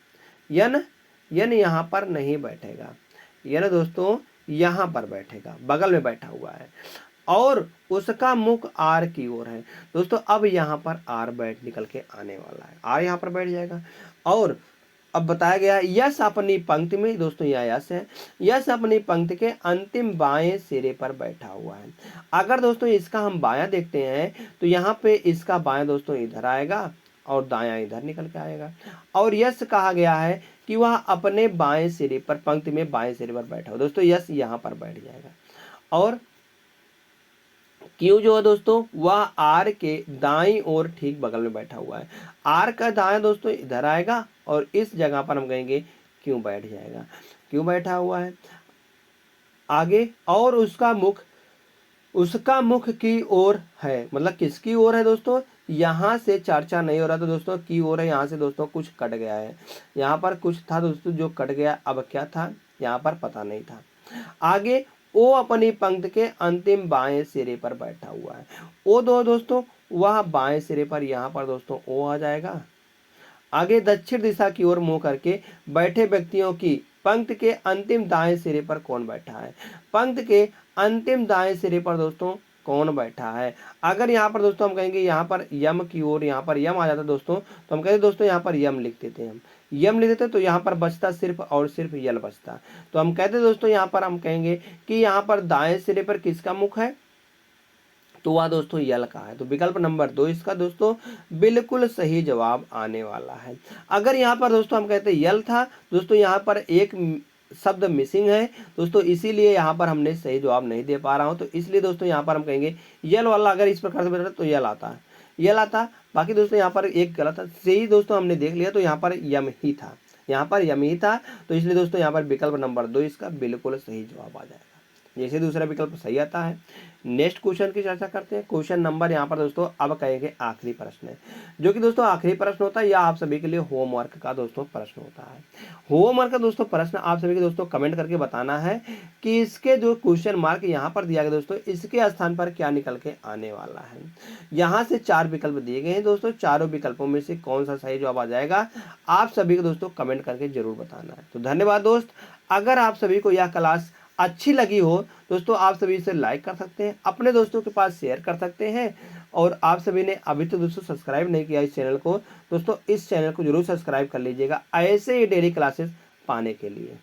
यन यहाँ पर नहीं बैठेगा, यन दोस्तों यहाँ पर बैठेगा, बगल में बैठा हुआ है और उसका मुख आर की ओर है। दोस्तों अब यहाँ पर आर बैठ निकल के आने वाला है, आर यहाँ पर बैठ जाएगा। और अब बताया गया यश अपनी पंक्ति में, दोस्तों यह यश है, यश अपनी पंक्ति के अंतिम बाएं सिरे पर बैठा हुआ है। अगर दोस्तों इसका हम बायां देखते हैं तो यहाँ पे इसका बायां दोस्तों इधर आएगा और दायां इधर निकल के आएगा। और यश कहा गया है कि वह अपने बाएं सिरे पर, पंक्ति में बाएं सिरे पर बैठा हो। दोस्तों यश यहाँ पर बैठ जाएगा और क्यू जो है दोस्तों वह आर के दाईं ओर ठीक बगल में बैठा हुआ है। आर का दायां दोस्तों इधर आएगा और इस जगह पर हम कहेंगे क्यू बैठ जाएगा, क्यू बैठा हुआ है आगे। और उसका मुख की ओर है, मतलब किसकी ओर है दोस्तों? यहाँ से चर्चा नहीं हो रहा तो दोस्तों की ओर है, यहाँ से दोस्तों कुछ कट गया है, यहाँ पर कुछ था दोस्तों जो कट गया, अब क्या था यहाँ पर पता नहीं था। आगे ओ अपनी पंक्ति के अंतिम बाएं सिरे पर बैठा हुआ है। ओ दो दोस्तों वह बाएं सिरे पर, यहाँ पर दोस्तों ओ आ जाएगा। आगे दक्षिण दिशा की ओर मुंह करके बैठे व्यक्तियों की पंक्ति के अंतिम दाएं सिरे पर कौन बैठा है? पंक्ति के अंतिम दाएं सिरे पर दोस्तों कौन बैठा है? अगर यहाँ पर दोस्तों हम कहेंगे यहाँ पर यम की ओर, यहाँ पर यम आ जाता दोस्तों तो हम कहते दोस्तों यहाँ पर यम लिख देते हैं, हम यम लिख देते तो यहाँ पर बचता सिर्फ और सिर्फ यल बचता। तो हम कहते दोस्तों यहाँ पर हम कहेंगे कि यहाँ पर दाएं सिरे पर किसका मुख है? तो वह दोस्तों यल का है। तो विकल्प नंबर 2 इसका दोस्तों बिल्कुल सही जवाब आने वाला है। अगर यहाँ पर दोस्तों हम कहते यल था दोस्तों, यहाँ पर एक शब्द मिसिंग है दोस्तों, इसीलिए यहाँ पर हमने सही जवाब नहीं दे पा रहा हूँ। तो इसलिए दोस्तों यहाँ पर हम कहेंगे यल वाला अगर इस प्रकार से बैठा तो यल आता है, यल आता। बाकी दोस्तों यहाँ पर एक गलत था, सही दोस्तों हमने देख लिया, तो यहाँ पर यम ही था, यहाँ पर यम ही था। तो इसलिए दोस्तों यहाँ पर विकल्प नंबर 2 इसका बिल्कुल सही जवाब आ जाएगा, जैसे दूसरा विकल्प सही आता है। नेक्स्ट क्वेश्चन की चर्चा करते हैं। क्वेश्चन नंबर यहाँ पर दोस्तों अब कहेंगे आखिरी प्रश्न है, जो कि दोस्तों आखिरी प्रश्न होता है या आप सभी के लिए होमवर्क का दोस्तों प्रश्न होता है। होमवर्क का दोस्तों प्रश्न आप सभी के दोस्तों कमेंट करके बताना है कि इसके जो क्वेश्चन मार्क यहाँ पर दिया गया दोस्तों, इसके स्थान पर क्या निकल के आने वाला है। यहाँ से 4 विकल्प दिए गए हैं दोस्तों, चारों विकल्पों में से कौन सा सही जवाब आ जाएगा आप सभी को दोस्तों कमेंट करके जरूर बताना है। तो धन्यवाद दोस्त। अगर आप सभी को यह क्लास अच्छी लगी हो दोस्तों, आप सभी इसे लाइक कर सकते हैं, अपने दोस्तों के पास शेयर कर सकते हैं। और आप सभी ने अभी तो दोस्तों सब्सक्राइब नहीं किया इस चैनल को, दोस्तों इस चैनल को जरूर सब्सक्राइब कर लीजिएगा ऐसे ही डेली क्लासेस पाने के लिए।